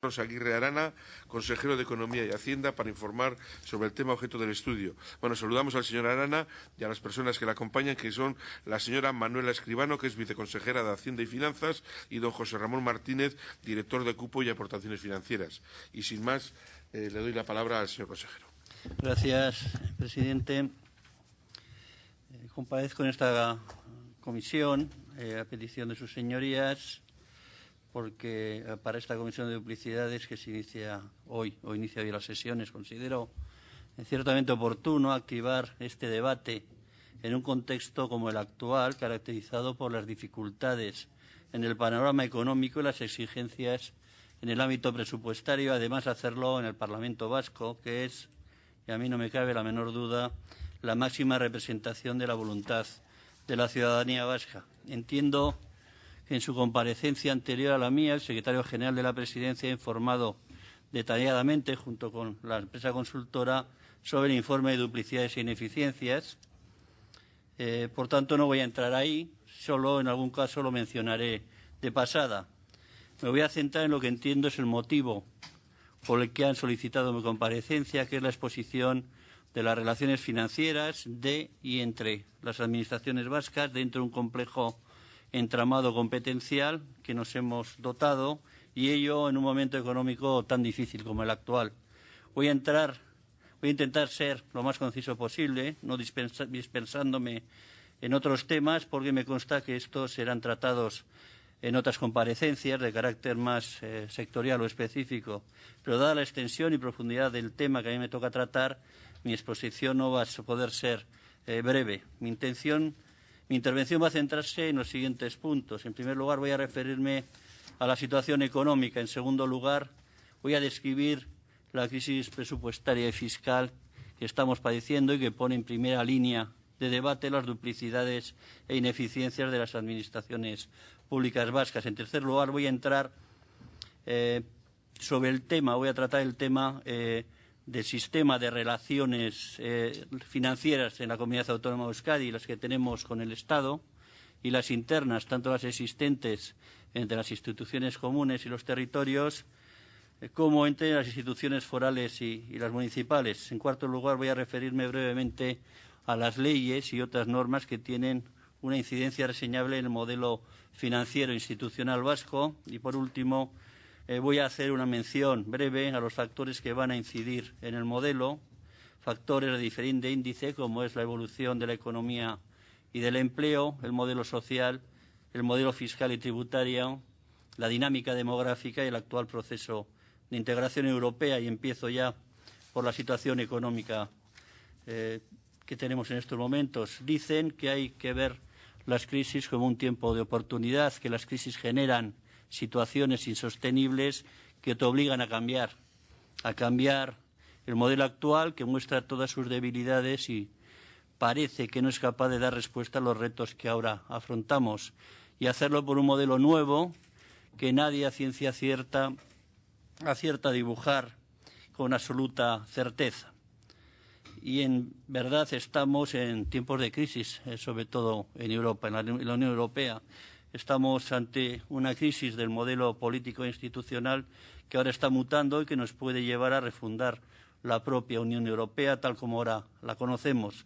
Aguirre Arana, consejero de Economía y Hacienda, para informar sobre el tema objeto del estudio. Bueno, saludamos al señor Arana y a las personas que le acompañan, que son la señora Manuela Escribano, que es viceconsejera de Hacienda y Finanzas, y don José Ramón Martínez, director de Cupo y Aportaciones Financieras. Y sin más, le doy la palabra al señor consejero. Gracias, presidente. Comparezco en esta comisión a petición de sus señorías, porque para esta comisión de duplicidades que se inicia hoy, o inicia hoy las sesiones, considero ciertamente oportuno activar este debate en un contexto como el actual, caracterizado por las dificultades en el panorama económico y las exigencias en el ámbito presupuestario, además hacerlo en el Parlamento Vasco, que es, y a mí no me cabe la menor duda, la máxima representación de la voluntad de la ciudadanía vasca. Entiendo que en su comparecencia anterior a la mía, el secretario general de la Presidencia ha informado detalladamente, junto con la empresa consultora, sobre el informe de duplicidades e ineficiencias. Por tanto, no voy a entrar ahí, solo en algún caso lo mencionaré de pasada. Me voy a centrar en lo que entiendo es el motivo por el que han solicitado mi comparecencia, que es la exposición de las relaciones financieras de y entre las administraciones vascas dentro de un complejo entramado competencial que nos hemos dotado, y ello en un momento económico tan difícil como el actual. Voy a intentar ser lo más conciso posible, no dispensándome en otros temas, porque me consta que estos serán tratados en otras comparecencias de carácter más sectorial o específico. Pero dada la extensión y profundidad del tema que a mí me toca tratar, mi exposición no va a poder ser breve. Mi intervención va a centrarse en los siguientes puntos. En primer lugar, voy a referirme a la situación económica. En segundo lugar, voy a describir la crisis presupuestaria y fiscal que estamos padeciendo y que pone en primera línea de debate las duplicidades e ineficiencias de las administraciones públicas vascas. En tercer lugar, voy a entrar voy a tratar el tema del sistema de relaciones financieras en la Comunidad Autónoma de Euskadi, las que tenemos con el Estado, y las internas, tanto las existentes entre las instituciones comunes y los territorios, como entre las instituciones forales y las municipales. En cuarto lugar, voy a referirme brevemente a las leyes y otras normas que tienen una incidencia reseñable en el modelo financiero institucional vasco. Y, por último, voy a hacer una mención breve a los factores que van a incidir en el modelo, factores de diferente índice, como es la evolución de la economía y del empleo, el modelo social, el modelo fiscal y tributario, la dinámica demográfica y el actual proceso de integración europea. Y empiezo ya por la situación económica que tenemos en estos momentos. Dicen que hay que ver las crisis como un tiempo de oportunidad, que las crisis generan situaciones insostenibles que te obligan a cambiar el modelo actual, que muestra todas sus debilidades y parece que no es capaz de dar respuesta a los retos que ahora afrontamos, y hacerlo por un modelo nuevo que nadie a ciencia cierta acierta a dibujar con absoluta certeza. Y en verdad estamos en tiempos de crisis, sobre todo en Europa, en la Unión Europea. Estamos ante una crisis del modelo político e institucional que ahora está mutando y que nos puede llevar a refundar la propia Unión Europea tal como ahora la conocemos.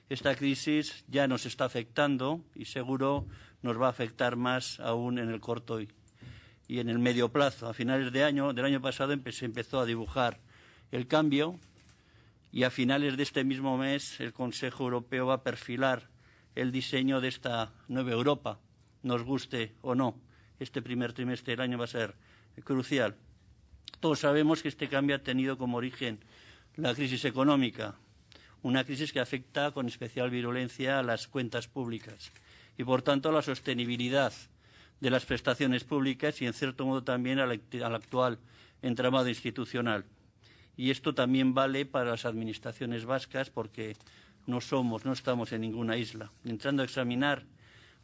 Esta crisis ya nos está afectando y seguro nos va a afectar más aún en el corto y en el medio plazo. A finales del año pasado se empezó a dibujar el cambio, y a finales de este mismo mes el Consejo Europeo va a perfilar el diseño de esta nueva Europa, nos guste o no. Este primer trimestre del año va a ser crucial. Todos sabemos que este cambio ha tenido como origen la crisis económica, una crisis que afecta con especial virulencia a las cuentas públicas y, por tanto, a la sostenibilidad de las prestaciones públicas y, en cierto modo, también al actual entramado institucional. Y esto también vale para las administraciones vascas, porque no estamos en ninguna isla. Entrando a examinar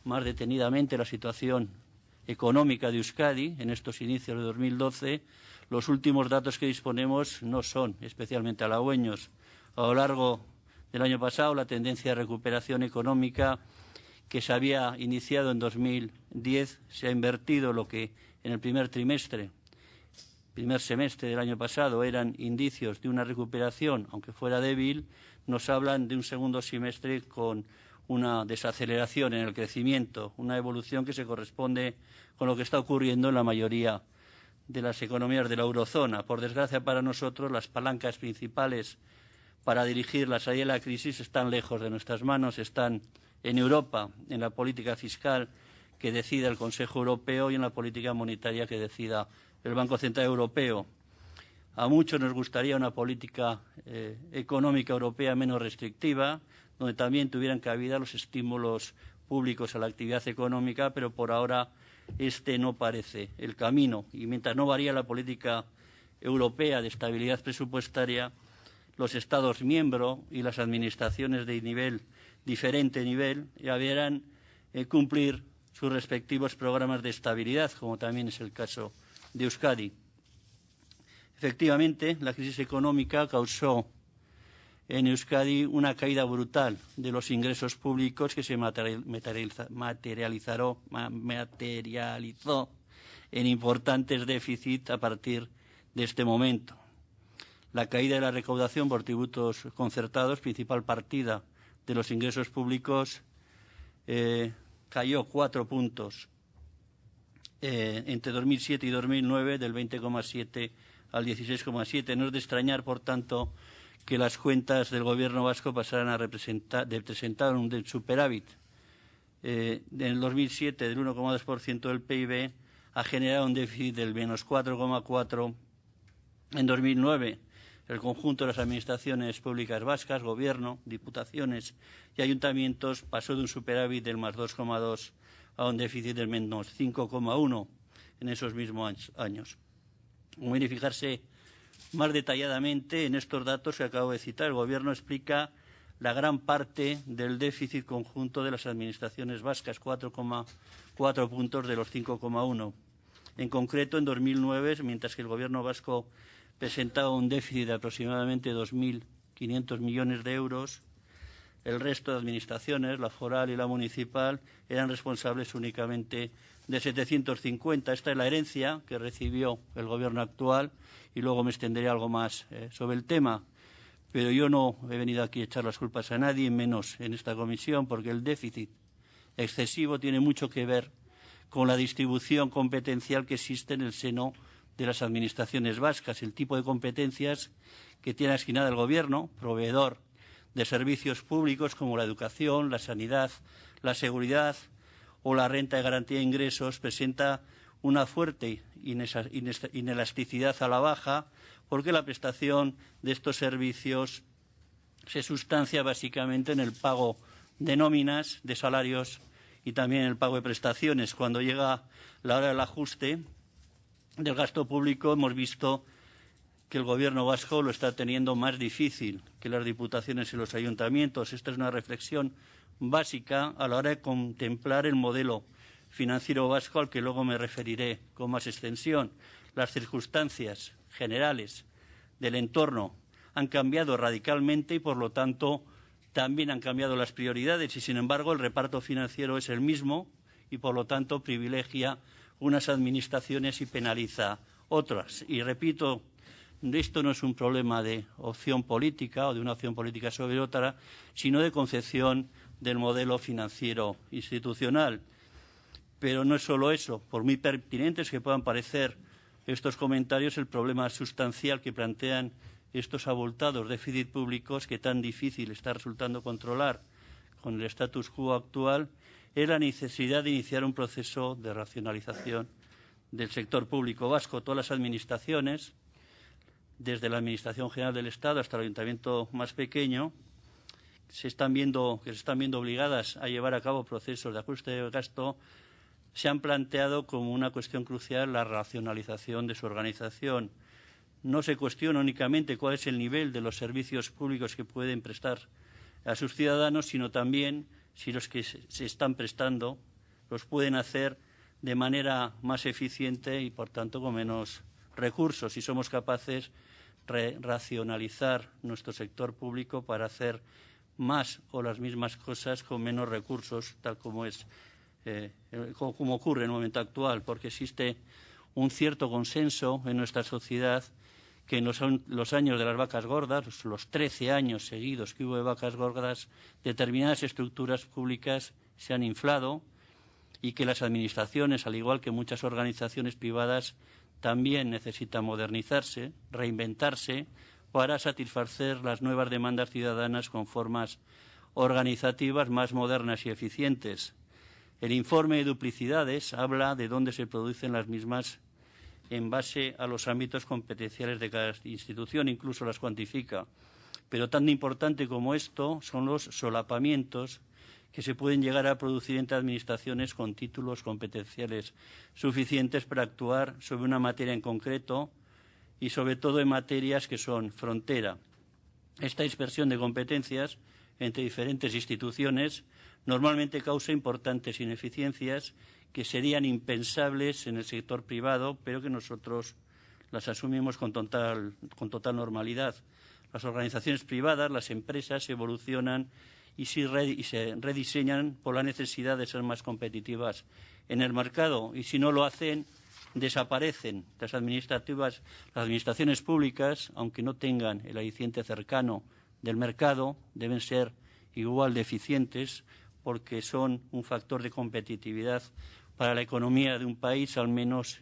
más detenidamente la situación económica de Euskadi en estos inicios de 2012, los últimos datos que disponemos no son especialmente halagüeños. A lo largo del año pasado, la tendencia de recuperación económica que se había iniciado en 2010 se ha invertido, lo que en el primer trimestre primer semestre del año pasado eran indicios de una recuperación, aunque fuera débil, nos hablan de un segundo semestre con una desaceleración en el crecimiento, una evolución que se corresponde con lo que está ocurriendo en la mayoría de las economías de la eurozona. Por desgracia para nosotros, las palancas principales para dirigir la salida de la crisis están lejos de nuestras manos, están en Europa, en la política fiscal que decida el Consejo Europeo y en la política monetaria que decida el Banco Central Europeo. A muchos nos gustaría una política económica europea menos restrictiva, donde también tuvieran cabida los estímulos públicos a la actividad económica, pero por ahora este no parece el camino. Y mientras no varía la política europea de estabilidad presupuestaria, los Estados miembros y las administraciones de diferente nivel ya deberán cumplir sus respectivos programas de estabilidad, como también es el caso de Euskadi. Efectivamente, la crisis económica causó en Euskadi una caída brutal de los ingresos públicos que se materializó en importantes déficits a partir de este momento. La caída de la recaudación por tributos concertados, principal partida de los ingresos públicos, cayó 4 puntos entre 2007 y 2009, del 20,7 al 16,7. No es de extrañar, por tanto, que las cuentas del Gobierno vasco pasaran a presentar un superávit. En el 2007, del 1,2% del PIB, ha generado un déficit del menos 4,4%. En 2009, el conjunto de las administraciones públicas vascas, Gobierno, diputaciones y ayuntamientos, pasó de un superávit del más 2,2 a un déficit del menos 5,1 en esos mismos años. Conviene fijarse más detalladamente en estos datos que acabo de citar. El Gobierno explica la gran parte del déficit conjunto de las administraciones vascas, 4,4 puntos de los 5,1. En concreto, en 2009, mientras que el Gobierno vasco presentaba un déficit de aproximadamente 2.500 millones de euros, el resto de administraciones, la foral y la municipal, eran responsables únicamente de 750. Esta es la herencia que recibió el Gobierno actual y luego me extenderé algo más sobre el tema. Pero yo no he venido aquí a echar las culpas a nadie, menos en esta comisión, porque el déficit excesivo tiene mucho que ver con la distribución competencial que existe en el seno de las administraciones vascas, el tipo de competencias que tiene asignada el Gobierno, proveedor de servicios públicos como la educación, la sanidad, la seguridad o la renta de garantía de ingresos, presenta una fuerte inelasticidad a la baja, porque la prestación de estos servicios se sustancia básicamente en el pago de nóminas, de salarios y también en el pago de prestaciones. Cuando llega la hora del ajuste del gasto público, hemos visto que el Gobierno vasco lo está teniendo más difícil que las diputaciones y los ayuntamientos. Esta es una reflexión básica a la hora de contemplar el modelo financiero vasco, al que luego me referiré con más extensión. Las circunstancias generales del entorno han cambiado radicalmente y, por lo tanto, también han cambiado las prioridades y, sin embargo, el reparto financiero es el mismo y, por lo tanto, privilegia unas administraciones y penaliza otras. Y repito, esto no es un problema de opción política o de una opción política sobre otra, sino de concepción del modelo financiero institucional. Pero no es solo eso. Por muy pertinentes que puedan parecer estos comentarios, el problema sustancial que plantean estos abultados déficits públicos, que tan difícil está resultando controlar con el status quo actual, es la necesidad de iniciar un proceso de racionalización del sector público vasco. Todas las administraciones, desde la Administración General del Estado hasta el ayuntamiento más pequeño, se están viendo obligadas a llevar a cabo procesos de ajuste de gasto. Se han planteado como una cuestión crucial la racionalización de su organización. No se cuestiona únicamente cuál es el nivel de los servicios públicos que pueden prestar a sus ciudadanos, sino también si los que se están prestando los pueden hacer de manera más eficiente y, por tanto, con menos recursos. Si somos capaces de racionalizar nuestro sector público para hacer más o las mismas cosas con menos recursos, tal como ocurre en el momento actual, porque existe un cierto consenso en nuestra sociedad que en los años de las vacas gordas, los 13 años seguidos que hubo de vacas gordas, determinadas estructuras públicas se han inflado y que las administraciones, al igual que muchas organizaciones privadas, también necesitan modernizarse, reinventarse para satisfacer las nuevas demandas ciudadanas con formas organizativas más modernas y eficientes. El informe de duplicidades habla de dónde se producen las mismas en base a los ámbitos competenciales de cada institución, incluso las cuantifica. Pero tan importante como esto son los solapamientos que se pueden llegar a producir entre administraciones con títulos competenciales suficientes para actuar sobre una materia en concreto y sobre todo en materias que son frontera. Esta dispersión de competencias entre diferentes instituciones normalmente causa importantes ineficiencias que serían impensables en el sector privado, pero que nosotros las asumimos con total normalidad. Las organizaciones privadas, las empresas, evolucionan y se rediseñan por la necesidad de ser más competitivas en el mercado, y si no lo hacen, desaparecen. Las administraciones públicas, aunque no tengan el aliciente cercano del mercado, deben ser igual de eficientes porque son un factor de competitividad para la economía de un país al menos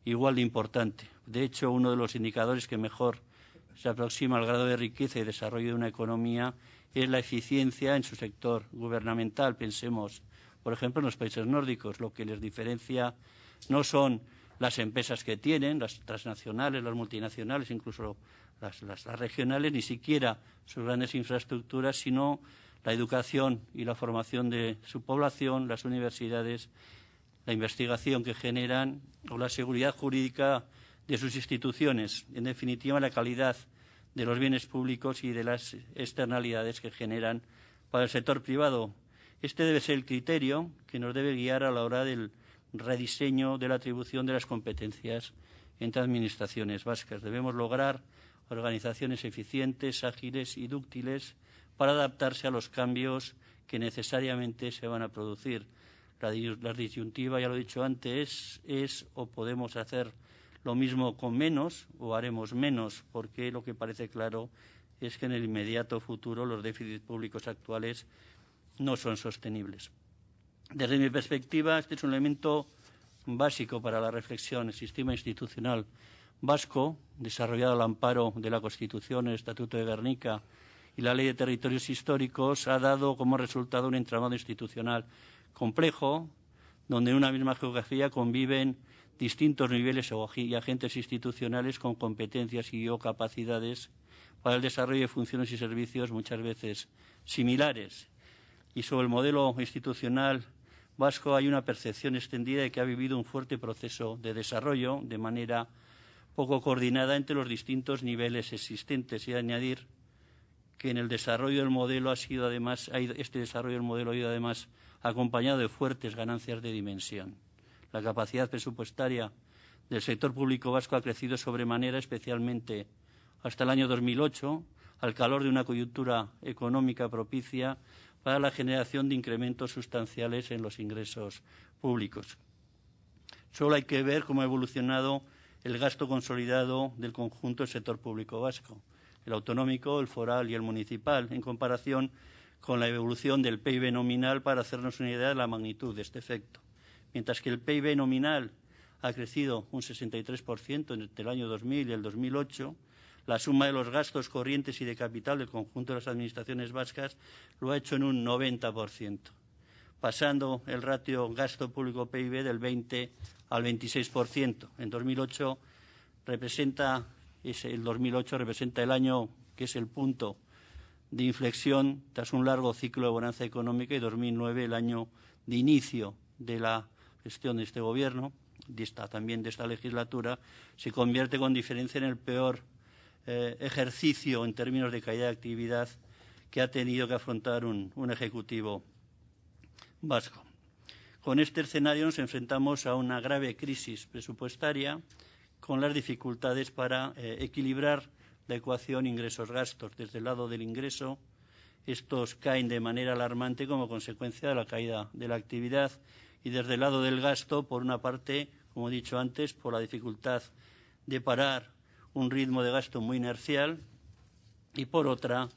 igual de importante. De hecho, uno de los indicadores que mejor se aproxima al grado de riqueza y desarrollo de una economía es la eficiencia en su sector gubernamental. Pensemos, por ejemplo, en los países nórdicos. Lo que les diferencia no son las empresas que tienen, las transnacionales, las multinacionales, incluso las regionales, ni siquiera sus grandes infraestructuras, sino la educación y la formación de su población, las universidades, la investigación que generan o la seguridad jurídica de sus instituciones. En definitiva, la calidad de los bienes públicos y de las externalidades que generan para el sector privado. Este debe ser el criterio que nos debe guiar a la hora del rediseño de la atribución de las competencias entre administraciones vascas. Debemos lograr organizaciones eficientes, ágiles y dúctiles para adaptarse a los cambios que necesariamente se van a producir. La disyuntiva, ya lo he dicho antes, es o podemos hacer lo mismo con menos o haremos menos, porque lo que parece claro es que en el inmediato futuro los déficits públicos actuales no son sostenibles. Desde mi perspectiva, este es un elemento básico para la reflexión. El sistema institucional vasco, desarrollado al amparo de la Constitución, el Estatuto de Gernika y la Ley de Territorios Históricos, ha dado como resultado un entramado institucional complejo, donde en una misma geografía conviven distintos niveles y agentes institucionales con competencias y o capacidades para el desarrollo de funciones y servicios muchas veces similares. Y sobre el modelo institucional vasco hay una percepción extendida de que ha vivido un fuerte proceso de desarrollo de manera poco coordinada entre los distintos niveles existentes, y añadir que en el desarrollo del modelo este desarrollo del modelo ha ido además acompañado de fuertes ganancias de dimensión. La capacidad presupuestaria del sector público vasco ha crecido sobremanera, especialmente hasta el año 2008, al calor de una coyuntura económica propicia para la generación de incrementos sustanciales en los ingresos públicos. Solo hay que ver cómo ha evolucionado el gasto consolidado del conjunto del sector público vasco, el autonómico, el foral y el municipal, en comparación con la evolución del PIB nominal, para hacernos una idea de la magnitud de este efecto. Mientras que el PIB nominal ha crecido un 63% entre el año 2000 y el 2008, la suma de los gastos corrientes y de capital del conjunto de las administraciones vascas lo ha hecho en un 90%, pasando el ratio gasto público-PIB del 20 al 26%. En 2008 representa el año que es el punto de inflexión tras un largo ciclo de bonanza económica, y 2009 el año de inicio de la gestión de este Gobierno, también de esta legislatura, se convierte con diferencia en el peor ejercicio en términos de caída de actividad que ha tenido que afrontar un Ejecutivo vasco. Con este escenario nos enfrentamos a una grave crisis presupuestaria, con las dificultades para equilibrar la ecuación ingresos-gastos. Desde el lado del ingreso, estos caen de manera alarmante como consecuencia de la caída de la actividad, y desde el lado del gasto, por una parte, como he dicho antes, por la dificultad de parar un ritmo de gasto muy inercial y, por otra,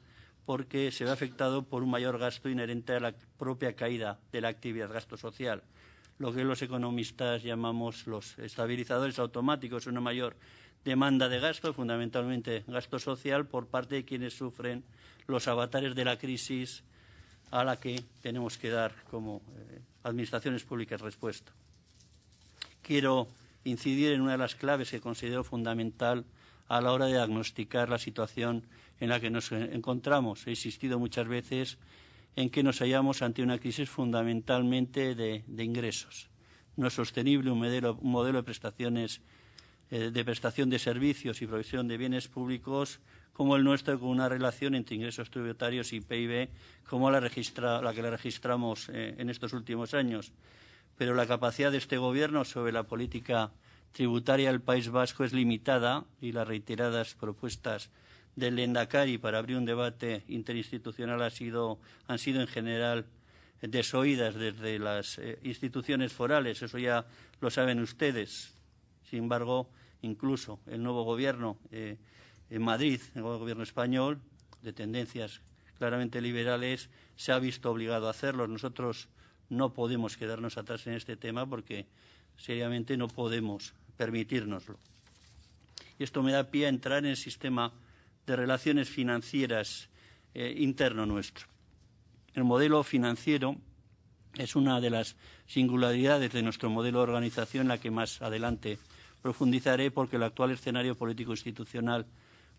porque se ve afectado por un mayor gasto inherente a la propia caída de la actividad, gasto social, lo que los economistas llamamos los estabilizadores automáticos, una mayor demanda de gasto, fundamentalmente gasto social, por parte de quienes sufren los avatares de la crisis a la que tenemos que dar como administraciones públicas respuesta. Quiero incidir en una de las claves que considero fundamental a la hora de diagnosticar la situación en la que nos encontramos. He insistido muchas veces en que nos hallamos ante una crisis fundamentalmente de ingresos. No es sostenible un modelo de prestaciones de prestación de servicios y provisión de bienes públicos como el nuestro, con una relación entre ingresos tributarios y PIB como la que la registramos en estos últimos años. Pero la capacidad de este Gobierno sobre la política tributaria del País Vasco es limitada y las reiteradas propuestas del Lehendakari para abrir un debate interinstitucional han sido en general desoídas desde las instituciones forales. Eso ya lo saben ustedes. Sin embargo, incluso el nuevo Gobierno en Madrid, el nuevo Gobierno español, de tendencias claramente liberales, se ha visto obligado a hacerlo. Nosotros no podemos quedarnos atrás en este tema porque seriamente no podemos permitírnoslo. Y esto me da pie a entrar en el sistema de relaciones financieras interno nuestro. El modelo financiero es una de las singularidades de nuestro modelo de organización, en la que más adelante profundizaré, porque el actual escenario político-institucional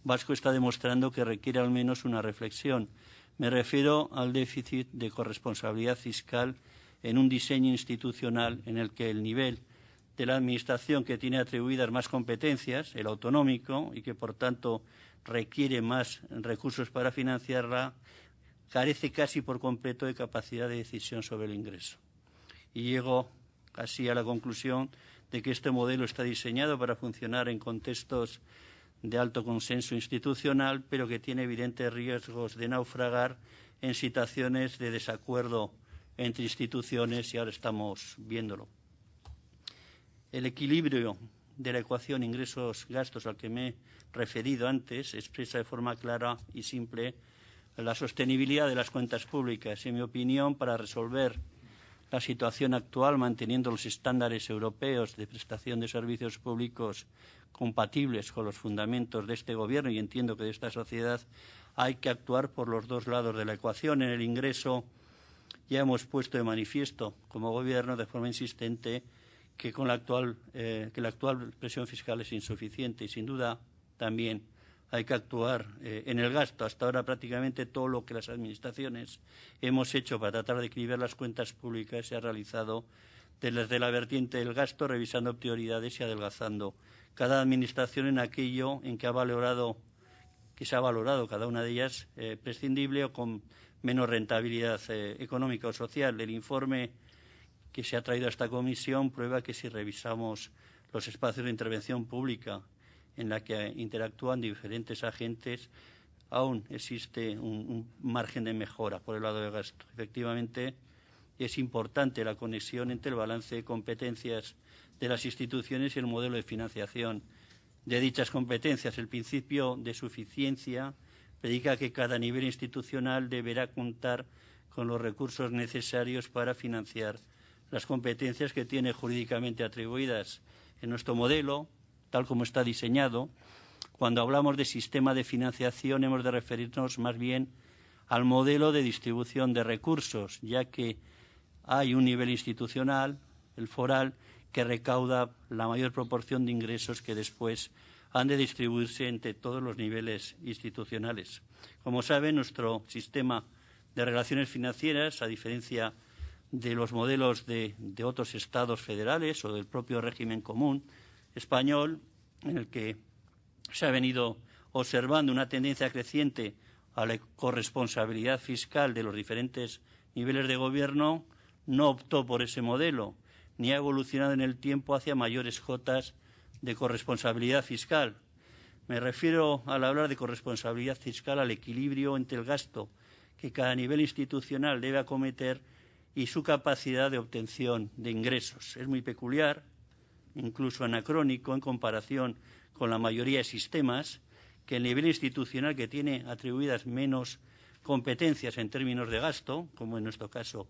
vasco está demostrando que requiere al menos una reflexión. Me refiero al déficit de corresponsabilidad fiscal en un diseño institucional en el que el nivel de la Administración, que tiene atribuidas más competencias, el autonómico, y que por tanto requiere más recursos para financiarla, carece casi por completo de capacidad de decisión sobre el ingreso. Y llego casi a la conclusión de que este modelo está diseñado para funcionar en contextos de alto consenso institucional, pero que tiene evidentes riesgos de naufragar en situaciones de desacuerdo entre instituciones, y ahora estamos viéndolo. El equilibrio de la ecuación ingresos-gastos al que me he referido antes expresa de forma clara y simple la sostenibilidad de las cuentas públicas. En mi opinión, para resolver la situación actual, manteniendo los estándares europeos de prestación de servicios públicos compatibles con los fundamentos de este Gobierno y entiendo que de esta sociedad, hay que actuar por los dos lados de la ecuación. En el ingreso ya hemos puesto de manifiesto como Gobierno de forma insistente que la actual presión fiscal es insuficiente y, sin duda, también hay que actuar en el gasto. Hasta ahora prácticamente todo lo que las administraciones hemos hecho para tratar de equilibrar las cuentas públicas se ha realizado desde la vertiente del gasto, revisando prioridades y adelgazando cada administración en aquello en que se ha valorado cada una de ellas prescindible o con menos rentabilidad económica o social. El informe que se ha traído a esta comisión prueba que si revisamos los espacios de intervención pública en la que interactúan diferentes agentes, aún existe un margen de mejora por el lado del gasto. Efectivamente, es importante la conexión entre el balance de competencias de las instituciones y el modelo de financiación de dichas competencias. El principio de suficiencia predica que cada nivel institucional deberá contar con los recursos necesarios para financiar las competencias que tiene jurídicamente atribuidas. En nuestro modelo, tal como está diseñado, cuando hablamos de sistema de financiación hemos de referirnos más bien al modelo de distribución de recursos, ya que hay un nivel institucional, el foral, que recauda la mayor proporción de ingresos que después han de distribuirse entre todos los niveles institucionales. Como saben, nuestro sistema de relaciones financieras, a diferencia de los modelos de otros estados federales o del propio régimen común español, en el que se ha venido observando una tendencia creciente a la corresponsabilidad fiscal de los diferentes niveles de gobierno, no optó por ese modelo, ni ha evolucionado en el tiempo hacia mayores cotas de corresponsabilidad fiscal. Me refiero, al hablar de corresponsabilidad fiscal, al equilibrio entre el gasto que cada nivel institucional debe acometer y su capacidad de obtención de ingresos. Es muy peculiar incluso anacrónico en comparación con la mayoría de sistemas, que el nivel institucional, que tiene atribuidas menos competencias en términos de gasto, como en nuestro caso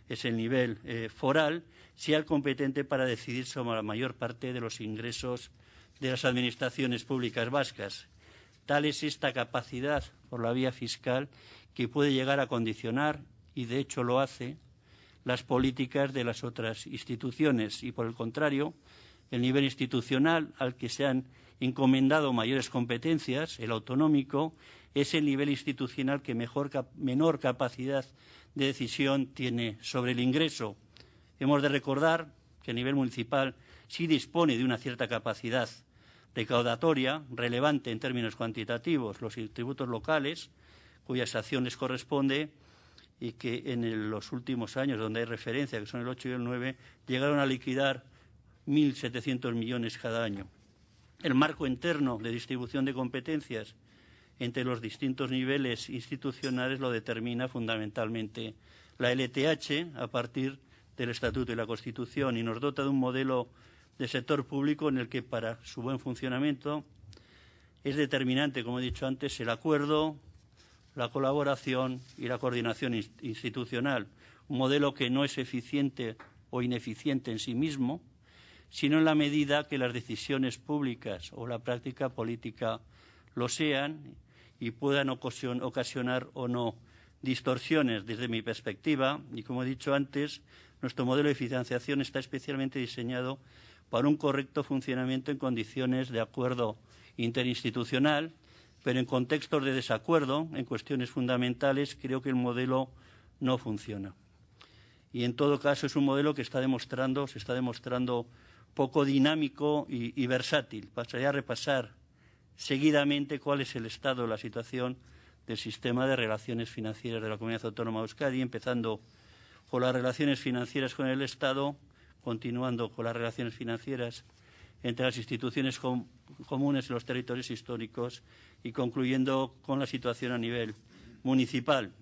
es el nivel foral, sea el competente para decidir sobre la mayor parte de los ingresos de las administraciones públicas vascas. Tal es esta capacidad por la vía fiscal que puede llegar a condicionar, y de hecho lo hace, las políticas de las otras instituciones. Y por el contrario, el nivel institucional al que se han encomendado mayores competencias, el autonómico, es el nivel institucional que menor capacidad de decisión tiene sobre el ingreso. Hemos de recordar que el nivel municipal sí dispone de una cierta capacidad recaudatoria relevante en términos cuantitativos. Los tributos locales, cuyas acciones corresponde, y que en los últimos años, donde hay referencia, que son el 8 y el 9, llegaron a liquidar 1.700 millones cada año. El marco interno de distribución de competencias entre los distintos niveles institucionales lo determina fundamentalmente la LTH a partir del Estatuto y la Constitución, y nos dota de un modelo de sector público en el que para su buen funcionamiento es determinante, como he dicho antes, el acuerdo, la colaboración y la coordinación institucional. Un modelo que no es eficiente o ineficiente en sí mismo, sino en la medida que las decisiones públicas o la práctica política lo sean y puedan ocasionar o no distorsiones. Desde mi perspectiva, y como he dicho antes, nuestro modelo de financiación está especialmente diseñado para un correcto funcionamiento en condiciones de acuerdo interinstitucional, pero en contextos de desacuerdo, en cuestiones fundamentales, creo que el modelo no funciona. Y en todo caso es un modelo que se está demostrando poco dinámico y versátil. Pasaré a repasar seguidamente cuál es el estado de la situación del sistema de relaciones financieras de la Comunidad Autónoma de Euskadi, empezando con las relaciones financieras con el Estado, continuando con las relaciones financieras entre las instituciones comunes y los territorios históricos y concluyendo con la situación a nivel municipal.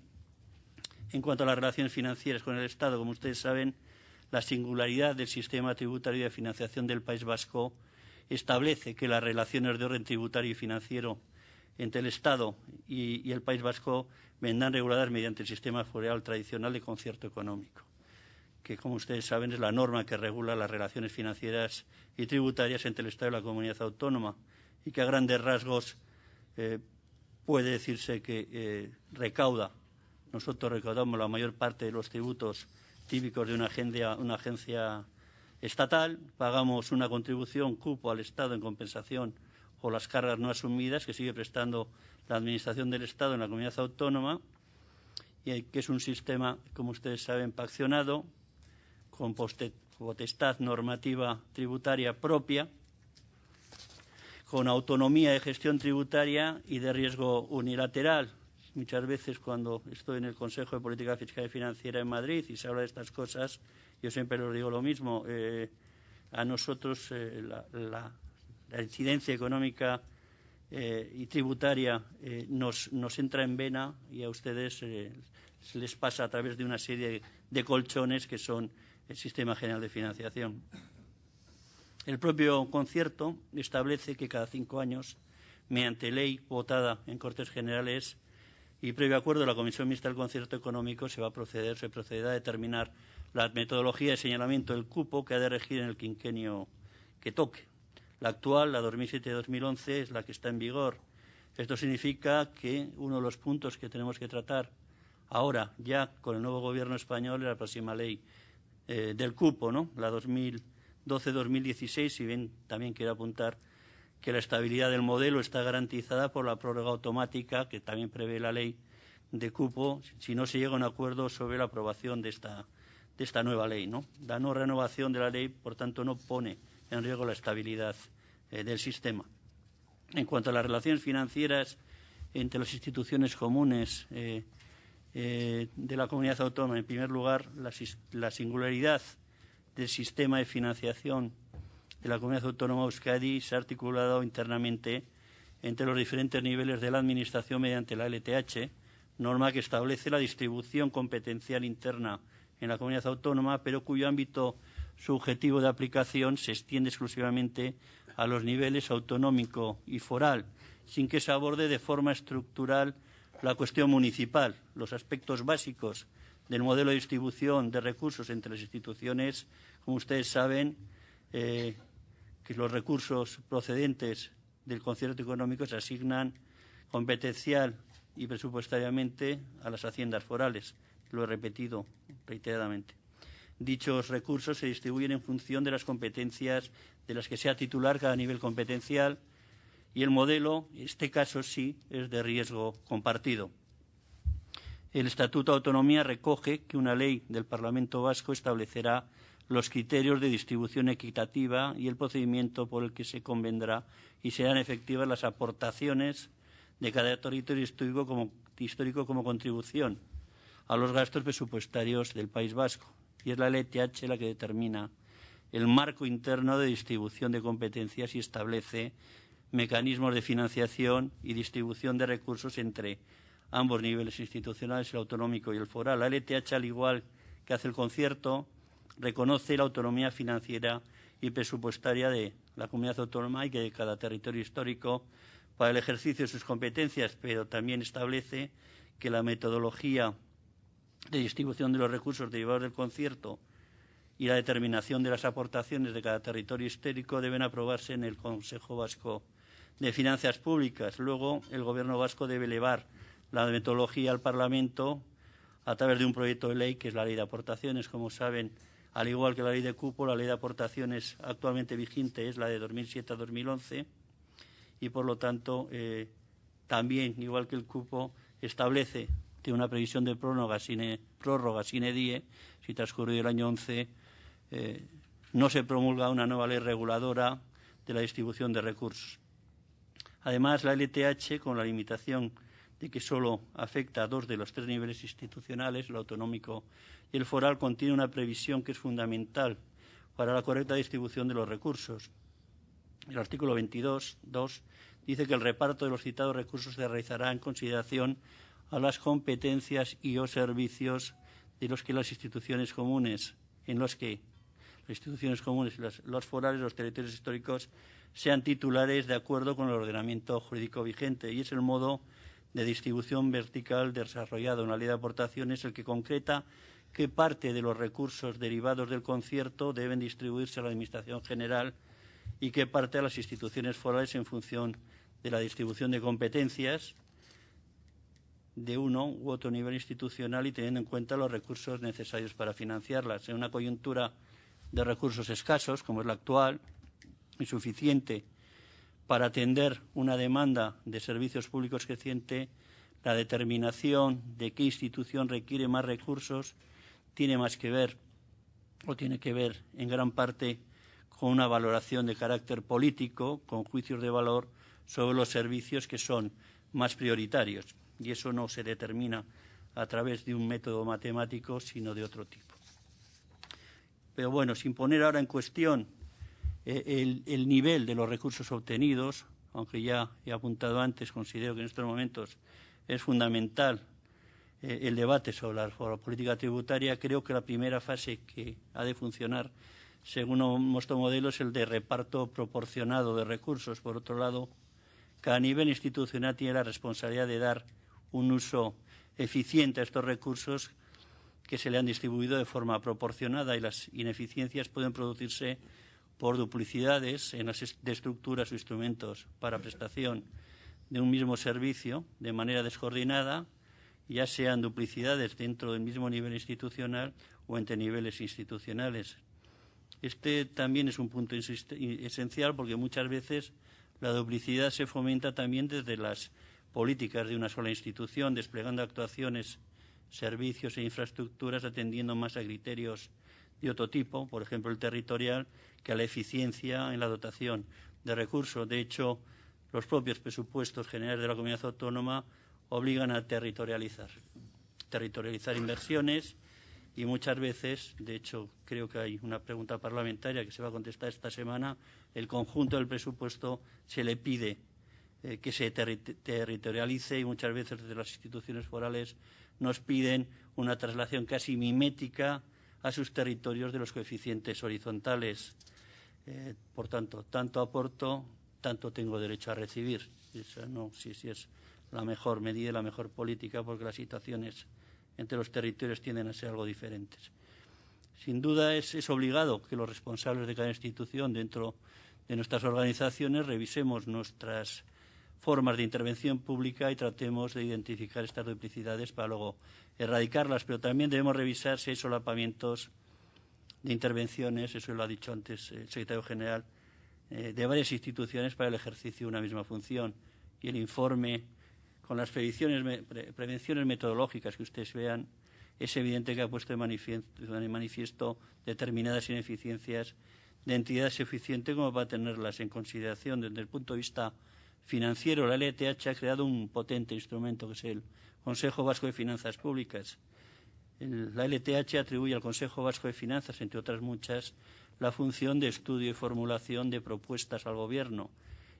En cuanto a las relaciones financieras con el Estado, como ustedes saben, la singularidad del sistema tributario de financiación del País Vasco establece que las relaciones de orden tributario y financiero entre el Estado y el País Vasco vendrán reguladas mediante el sistema foral tradicional de concierto económico, que, como ustedes saben, es la norma que regula las relaciones financieras y tributarias entre el Estado y la comunidad autónoma y que a grandes rasgos puede decirse que recauda. Nosotros recaudamos la mayor parte de los tributos típicos de una agencia estatal, pagamos una contribución cupo al Estado en compensación o las cargas no asumidas que sigue prestando la Administración del Estado en la comunidad autónoma, y que es un sistema, como ustedes saben, paccionado, con potestad normativa tributaria propia, con autonomía de gestión tributaria y de riesgo unilateral. Muchas veces cuando estoy en el Consejo de Política Fiscal y Financiera en Madrid y se habla de estas cosas, yo siempre les digo lo mismo. A nosotros la incidencia económica y tributaria nos entra en vena, y a ustedes se les pasa a través de una serie de colchones que son el Sistema General de Financiación. El propio concierto establece que cada 5 años, mediante ley votada en Cortes Generales y previo acuerdo de la Comisión Mixta del Concierto Económico, se procederá a determinar la metodología de señalamiento del cupo que ha de regir en el quinquenio que toque. La actual, la 2007-2011, es la que está en vigor. Esto significa que uno de los puntos que tenemos que tratar ahora, ya con el nuevo Gobierno español, es la próxima ley del cupo, ¿no? La 2012-2016, si bien también quiero apuntar que la estabilidad del modelo está garantizada por la prórroga automática que también prevé la ley de cupo, si no se llega a un acuerdo sobre la aprobación de esta nueva ley, ¿no? La no renovación de la ley, por tanto, no pone en riesgo la estabilidad del sistema. En cuanto a las relaciones financieras entre las instituciones comunes de la comunidad autónoma, en primer lugar, la singularidad del sistema de financiación de la comunidad autónoma de Euskadi se ha articulado internamente entre los diferentes niveles de la Administración mediante la LTH, norma que establece la distribución competencial interna en la comunidad autónoma, pero cuyo ámbito su objetivo de aplicación se extiende exclusivamente a los niveles autonómico y foral, sin que se aborde de forma estructural la cuestión municipal. Los aspectos básicos del modelo de distribución de recursos entre las instituciones, como ustedes saben, que los recursos procedentes del concierto económico se asignan competencial y presupuestariamente a las haciendas forales. Lo he repetido reiteradamente. Dichos recursos se distribuyen en función de las competencias de las que sea titular cada nivel competencial y el modelo, en este caso sí, es de riesgo compartido. El Estatuto de Autonomía recoge que una ley del Parlamento Vasco establecerá los criterios de distribución equitativa y el procedimiento por el que se convendrá y serán efectivas las aportaciones de cada territorio histórico como contribución a los gastos presupuestarios del País Vasco. Y es la LTH la que determina el marco interno de distribución de competencias y establece mecanismos de financiación y distribución de recursos entre ambos niveles institucionales, el autonómico y el foral. La LTH, al igual que hace el concierto, reconoce la autonomía financiera y presupuestaria de la comunidad autónoma y que de cada territorio histórico para el ejercicio de sus competencias, pero también establece que la metodología de distribución de los recursos derivados del concierto y la determinación de las aportaciones de cada territorio histórico deben aprobarse en el Consejo Vasco de Finanzas Públicas. Luego, el Gobierno vasco debe elevar la metodología al Parlamento a través de un proyecto de ley, que es la Ley de Aportaciones. Como saben, al igual que la Ley de Cupo, la Ley de Aportaciones actualmente vigente es la de 2007 a 2011 y, por lo tanto, también, igual que el cupo, establece tiene una previsión de prórroga sine die, si transcurrido el año 11 no se promulga una nueva ley reguladora de la distribución de recursos. Además, la LTH, con la limitación de que solo afecta a 2 de los 3 niveles institucionales, el autonómico y el foral, contiene una previsión que es fundamental para la correcta distribución de los recursos. El artículo 22.2 dice que el reparto de los citados recursos se realizará en consideración a las competencias y o servicios de los que las instituciones comunes, los forales, los territorios históricos, sean titulares de acuerdo con el ordenamiento jurídico vigente. Y es el modo de distribución vertical desarrollado en la Ley de Aportaciones el que concreta qué parte de los recursos derivados del concierto deben distribuirse a la Administración General y qué parte a las instituciones forales en función de la distribución de competencias de uno u otro nivel institucional y teniendo en cuenta los recursos necesarios para financiarlas. En una coyuntura de recursos escasos, como es la actual, insuficiente para atender una demanda de servicios públicos creciente, la determinación de qué institución requiere más recursos tiene que ver en gran parte con una valoración de carácter político, con juicios de valor sobre los servicios que son más prioritarios. Y eso no se determina a través de un método matemático, sino de otro tipo. Pero bueno, sin poner ahora en cuestión el nivel de los recursos obtenidos, aunque ya he apuntado antes, considero que en estos momentos es fundamental el debate sobre la política tributaria. Creo que la primera fase que ha de funcionar, según nuestro modelo, es el de reparto proporcionado de recursos. Por otro lado, cada nivel institucional tiene la responsabilidad de dar un uso eficiente a estos recursos que se le han distribuido de forma proporcionada, y las ineficiencias pueden producirse por duplicidades en las de estructuras o instrumentos para prestación de un mismo servicio de manera descoordinada, ya sean duplicidades dentro del mismo nivel institucional o entre niveles institucionales. Este también es un punto esencial porque muchas veces la duplicidad se fomenta también desde las políticas de una sola institución, desplegando actuaciones, servicios e infraestructuras atendiendo más a criterios de otro tipo, por ejemplo el territorial, que a la eficiencia en la dotación de recursos. De hecho, los propios presupuestos generales de la comunidad autónoma obligan a territorializar inversiones y muchas veces, de hecho creo que hay una pregunta parlamentaria que se va a contestar esta semana, el conjunto del presupuesto se le pide que se territorialice y muchas veces desde las instituciones forales nos piden una traslación casi mimética a sus territorios de los coeficientes horizontales. Por tanto, tanto aporto, tanto tengo derecho a recibir. Esa no sé si es la mejor medida, la mejor política, porque las situaciones entre los territorios tienden a ser algo diferentes. Sin duda es obligado que los responsables de cada institución dentro de nuestras organizaciones revisemos nuestras formas de intervención pública y tratemos de identificar estas duplicidades para luego erradicarlas, pero también debemos revisar si hay solapamientos de intervenciones, eso lo ha dicho antes el secretario general, de varias instituciones para el ejercicio de una misma función. Y el informe, con las prevenciones metodológicas que ustedes vean, es evidente que ha puesto de manifiesto determinadas ineficiencias de entidad suficiente como para tenerlas en consideración. Desde el punto de vista financiero, la LTH ha creado un potente instrumento, que es el Consejo Vasco de Finanzas Públicas. La LTH atribuye al Consejo Vasco de Finanzas, entre otras muchas, la función de estudio y formulación de propuestas al Gobierno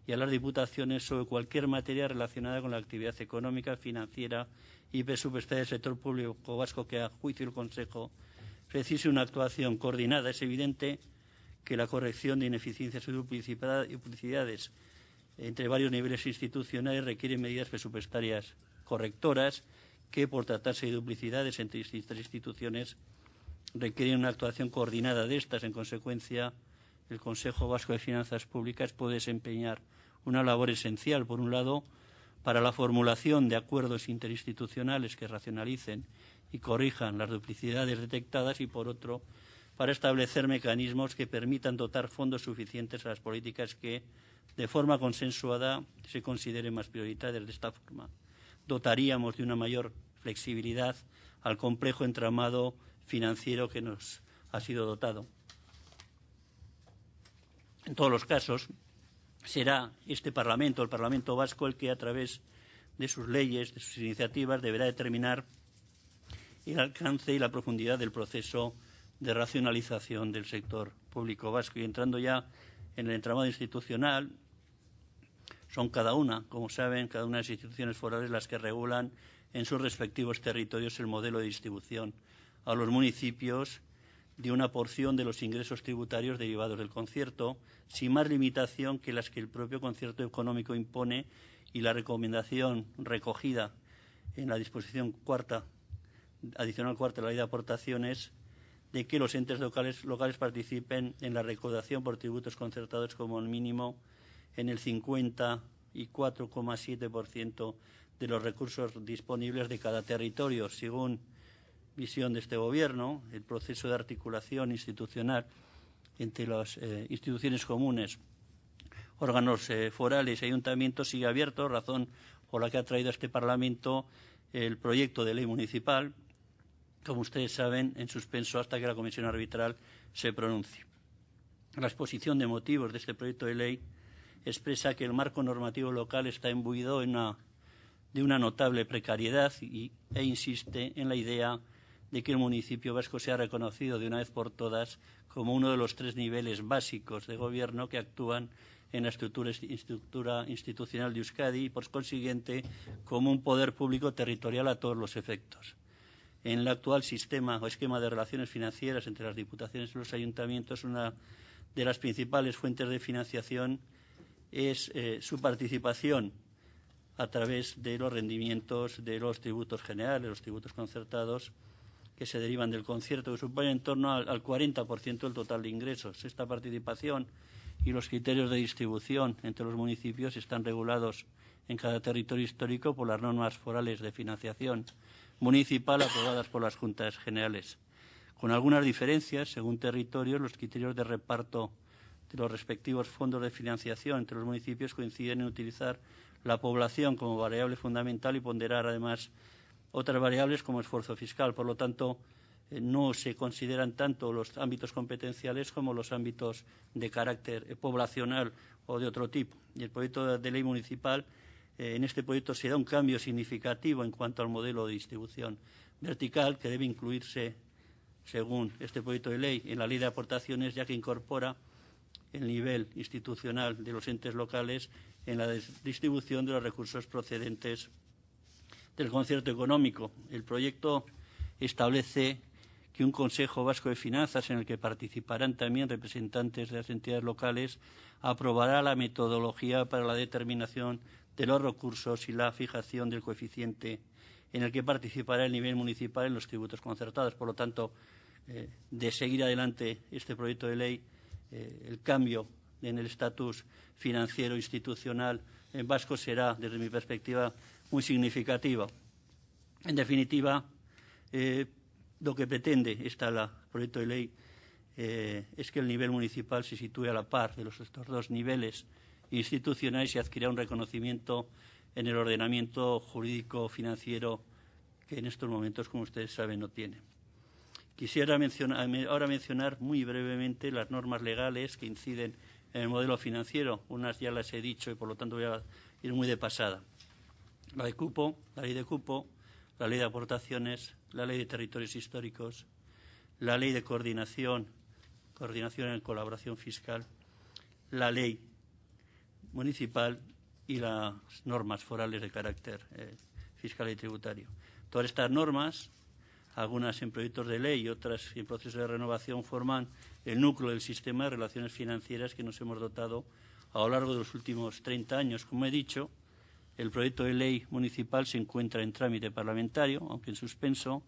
y a las diputaciones sobre cualquier materia relacionada con la actividad económica, financiera y presupuestaria del sector público vasco que, a juicio del Consejo, precise una actuación coordinada. Es evidente que la corrección de ineficiencias y duplicidades entre varios niveles institucionales requiere medidas presupuestarias correctoras que, por tratarse de duplicidades entre distintas instituciones, requieren una actuación coordinada de estas. En consecuencia, el Consejo Vasco de Finanzas Públicas puede desempeñar una labor esencial, por un lado, para la formulación de acuerdos interinstitucionales que racionalicen y corrijan las duplicidades detectadas y, por otro, para establecer mecanismos que permitan dotar fondos suficientes a las políticas que, de forma consensuada, se consideren más prioritarias. De esta forma, dotaríamos de una mayor flexibilidad al complejo entramado financiero que nos ha sido dotado. En todos los casos, será este Parlamento, el Parlamento Vasco, el que, a través de sus leyes, de sus iniciativas, deberá determinar el alcance y la profundidad del proceso de racionalización del sector público vasco. Y entrando ya en el entramado institucional, son como saben, cada una de las instituciones forales las que regulan en sus respectivos territorios el modelo de distribución a los municipios de una porción de los ingresos tributarios derivados del concierto, sin más limitación que las que el propio concierto económico impone y la recomendación recogida en la disposición adicional cuarta de la Ley de Aportaciones, de que los entes locales participen en la recaudación por tributos concertados como mínimo en el 54,7% de los recursos disponibles de cada territorio. Según visión de este Gobierno, el proceso de articulación institucional entre las instituciones comunes, órganos forales y ayuntamientos sigue abierto, razón por la que ha traído a este Parlamento el proyecto de ley municipal, como ustedes saben, en suspenso hasta que la Comisión Arbitral se pronuncie. La exposición de motivos de este proyecto de ley expresa que el marco normativo local está imbuido de una notable precariedad e insiste en la idea de que el municipio vasco sea reconocido de una vez por todas como uno de los 3 niveles básicos de gobierno que actúan en la estructura institucional de Euskadi y, por consiguiente, como un poder público territorial a todos los efectos. En el actual sistema o esquema de relaciones financieras entre las diputaciones y los ayuntamientos, una de las principales fuentes de financiación es su participación a través de los rendimientos de los tributos generales, los tributos concertados, que se derivan del concierto, que supone en torno al 40% del total de ingresos. Esta participación y los criterios de distribución entre los municipios están regulados en cada territorio histórico por las normas forales de financiación municipal aprobadas por las Juntas Generales. Con algunas diferencias, según territorios, los criterios de reparto de los respectivos fondos de financiación entre los municipios coinciden en utilizar la población como variable fundamental y ponderar, además, otras variables como esfuerzo fiscal. Por lo tanto, no se consideran tanto los ámbitos competenciales como los ámbitos de carácter poblacional o de otro tipo. Y el proyecto de ley municipal, en este proyecto se da un cambio significativo en cuanto al modelo de distribución vertical que debe incluirse, según este proyecto de ley, en la Ley de Aportaciones, ya que incorpora el nivel institucional de los entes locales en la distribución de los recursos procedentes del concierto económico. El proyecto establece que un Consejo Vasco de Finanzas, en el que participarán también representantes de las entidades locales, aprobará la metodología para la determinación de los recursos y la fijación del coeficiente en el que participará el nivel municipal en los tributos concertados. Por lo tanto, de seguir adelante este proyecto de ley, el cambio en el estatus financiero institucional en vasco será, desde mi perspectiva, muy significativo. En definitiva, lo que pretende este proyecto de ley es que el nivel municipal se sitúe a la par de estos dos niveles institucionales y adquiera un reconocimiento en el ordenamiento jurídico financiero que en estos momentos, como ustedes saben, no tiene. Quisiera ahora mencionar muy brevemente las normas legales que inciden en el modelo financiero. Unas ya las he dicho y, por lo tanto, voy a ir muy de pasada. La ley de cupo, la ley de aportaciones, la ley de territorios históricos, la ley de coordinación en colaboración fiscal, la ley municipal y las normas forales de carácter fiscal y tributario. Todas estas normas, algunas en proyectos de ley y otras en proceso de renovación, forman el núcleo del sistema de relaciones financieras que nos hemos dotado a lo largo de los últimos 30 años. Como he dicho, el proyecto de ley municipal se encuentra en trámite parlamentario, aunque en suspenso.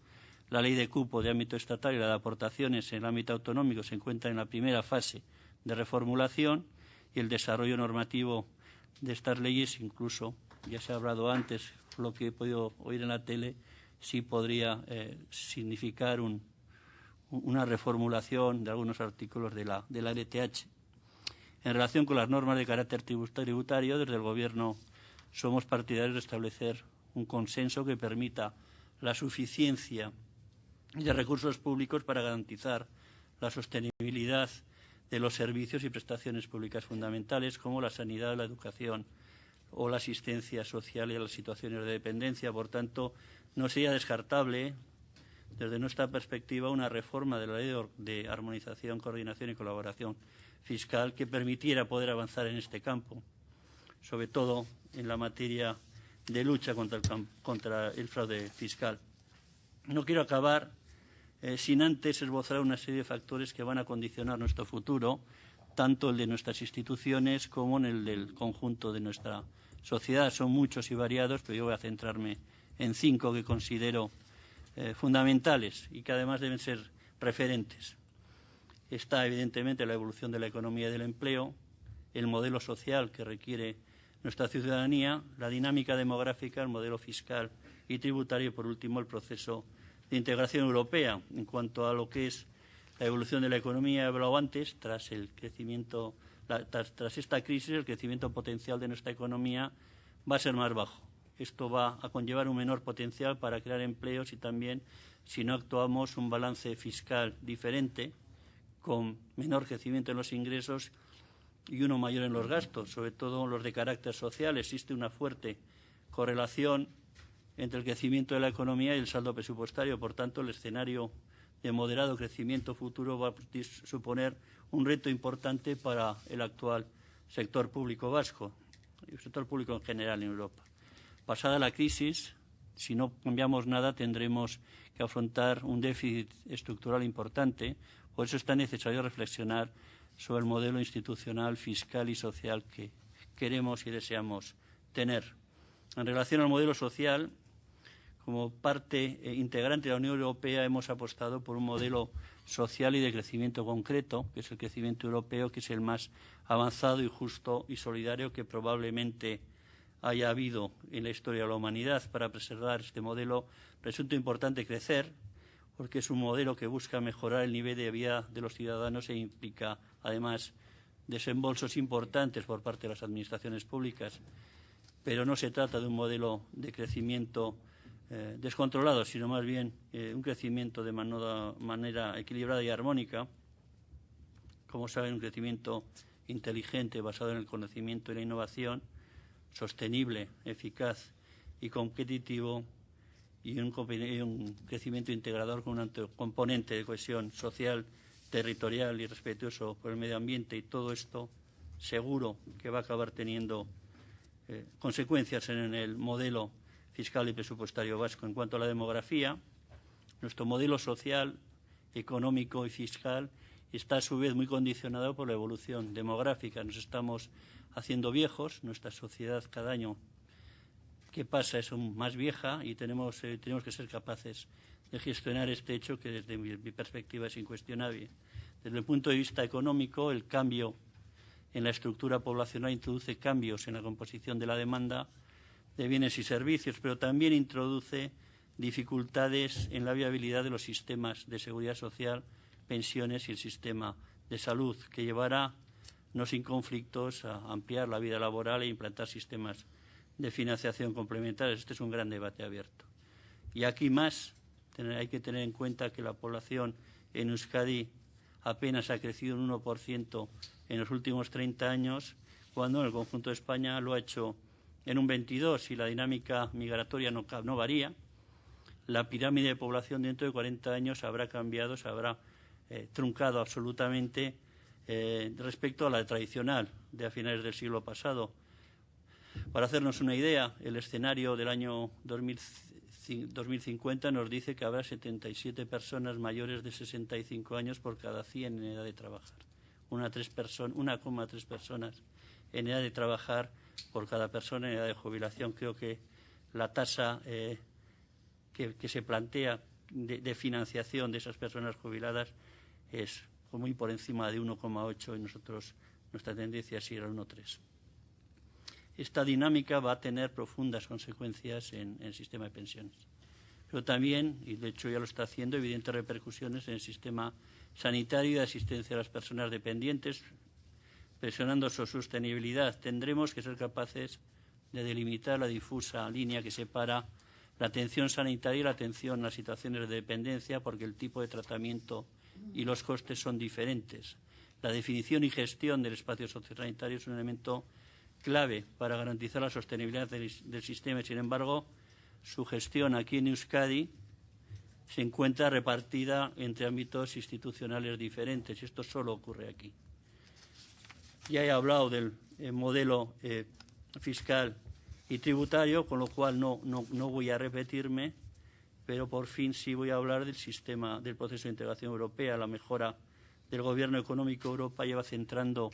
La ley de cupo de ámbito estatal y la de aportaciones en el ámbito autonómico se encuentra en la primera fase de reformulación y el desarrollo normativo de estas leyes, incluso, ya se ha hablado antes, lo que he podido oír en la tele, sí podría significar una reformulación de algunos artículos de la LTH. En relación con las normas de carácter tributario, desde el Gobierno somos partidarios de establecer un consenso que permita la suficiencia de recursos públicos para garantizar la sostenibilidad de los servicios y prestaciones públicas fundamentales como la sanidad, la educación o la asistencia social y a las situaciones de dependencia. Por tanto, no sería descartable, desde nuestra perspectiva, una reforma de la ley de armonización, coordinación y colaboración fiscal que permitiera poder avanzar en este campo, sobre todo en la materia de lucha contra el fraude fiscal. No quiero acabar sin antes esbozar una serie de factores que van a condicionar nuestro futuro, tanto el de nuestras instituciones como en el del conjunto de nuestra sociedad. Son muchos y variados, pero yo voy a centrarme en 5 que considero fundamentales y que además deben ser referentes. Está, evidentemente, la evolución de la economía y del empleo, el modelo social que requiere nuestra ciudadanía, la dinámica demográfica, el modelo fiscal y tributario y, por último, el proceso de integración europea. En cuanto a lo que es la evolución de la economía, he hablado antes, tras esta crisis, el crecimiento potencial de nuestra economía va a ser más bajo. Esto va a conllevar un menor potencial para crear empleos y también, si no actuamos, un balance fiscal diferente, con menor crecimiento en los ingresos y uno mayor en los gastos, sobre todo los de carácter social. Existe una fuerte correlación entre el crecimiento de la economía y el saldo presupuestario. Por tanto, el escenario de moderado crecimiento futuro va a suponer un reto importante para el actual sector público vasco y el sector público en general en Europa. Pasada la crisis, si no cambiamos nada, tendremos que afrontar un déficit estructural importante. Por eso es tan necesario reflexionar sobre el modelo institucional, fiscal y social que queremos y deseamos tener. En relación al modelo social, como parte integrante de la Unión Europea, hemos apostado por un modelo social y de crecimiento concreto, que es el crecimiento europeo, que es el más avanzado y justo y solidario que probablemente haya habido en la historia de la humanidad. Para preservar este modelo resulta importante crecer, porque es un modelo que busca mejorar el nivel de vida de los ciudadanos e implica, además, desembolsos importantes por parte de las administraciones públicas. Pero no se trata de un modelo de crecimiento descontrolado, sino más bien un crecimiento de manera equilibrada y armónica. Como saben, un crecimiento inteligente basado en el conocimiento y la innovación, sostenible, eficaz y competitivo, y un crecimiento integrador con un componente de cohesión social, territorial y respetuoso por el medio ambiente. Y todo esto seguro que va a acabar teniendo consecuencias en el modelo fiscal y presupuestario vasco. En cuanto a la demografía, nuestro modelo social económico y fiscal está a su vez muy condicionado por la evolución demográfica. Nos estamos haciendo viejos, nuestra sociedad cada año que pasa es más vieja y tenemos que ser capaces de gestionar este hecho que desde mi perspectiva es incuestionable. Desde el punto de vista económico, el cambio en la estructura poblacional introduce cambios en la composición de la demanda de bienes y servicios, pero también introduce dificultades en la viabilidad de los sistemas de seguridad social, pensiones y el sistema de salud, que llevará, no sin conflictos, a ampliar la vida laboral e implantar sistemas de financiación complementarios. Este es un gran debate abierto. Y aquí más hay que tener en cuenta que la población en Euskadi apenas ha crecido un 1% en los últimos 30 años, cuando en el conjunto de España lo ha hecho en un 22% y la dinámica migratoria no varía. La pirámide de población dentro de 40 años habrá cambiado, se habrá truncado absolutamente respecto a la tradicional de a finales del siglo pasado. Para hacernos una idea, el escenario del año 2050 nos dice que habrá 77 personas mayores de 65 años por cada 100 en edad de trabajar. 1,3 personas en edad de trabajar por cada persona en edad de jubilación. Creo que la tasa que se plantea de financiación de esas personas jubiladas es muy por encima de 1,8 y nuestra tendencia es ir al 1,3. Esta dinámica va a tener profundas consecuencias en el sistema de pensiones, pero también, y de hecho ya lo está haciendo, evidentes repercusiones en el sistema sanitario y de asistencia a las personas dependientes, presionando su sostenibilidad. Tendremos que ser capaces de delimitar la difusa línea que separa la atención sanitaria y la atención a situaciones de dependencia, porque el tipo de tratamiento y los costes son diferentes. La definición y gestión del espacio sociosanitario es un elemento clave para garantizar la sostenibilidad del sistema y, sin embargo, su gestión aquí en Euskadi se encuentra repartida entre ámbitos institucionales diferentes y esto solo ocurre aquí. Ya he hablado del modelo fiscal y tributario, con lo cual no voy a repetirme, pero por fin sí voy a hablar del sistema del proceso de integración europea. La mejora del gobierno económico de Europa lleva centrando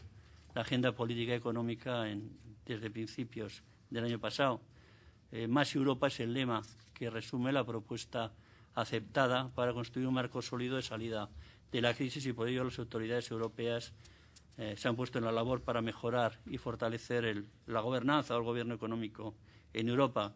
la agenda política económica desde principios del año pasado. Más Europa es el lema que resume la propuesta aceptada para construir un marco sólido de salida de la crisis y por ello las autoridades europeas se han puesto en la labor para mejorar y fortalecer la gobernanza del gobierno económico en Europa.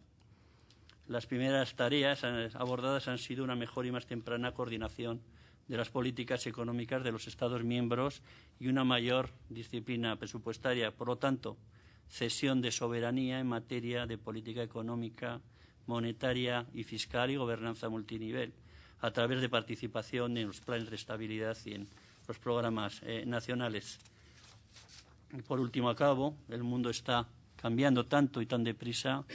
Las primeras tareas abordadas han sido una mejor y más temprana coordinación de las políticas económicas de los Estados miembros y una mayor disciplina presupuestaria. Por lo tanto, cesión de soberanía en materia de política económica, monetaria y fiscal y gobernanza multinivel, a través de participación en los planes de estabilidad y en los programas nacionales. Y por último, el mundo está cambiando tanto y tan deprisa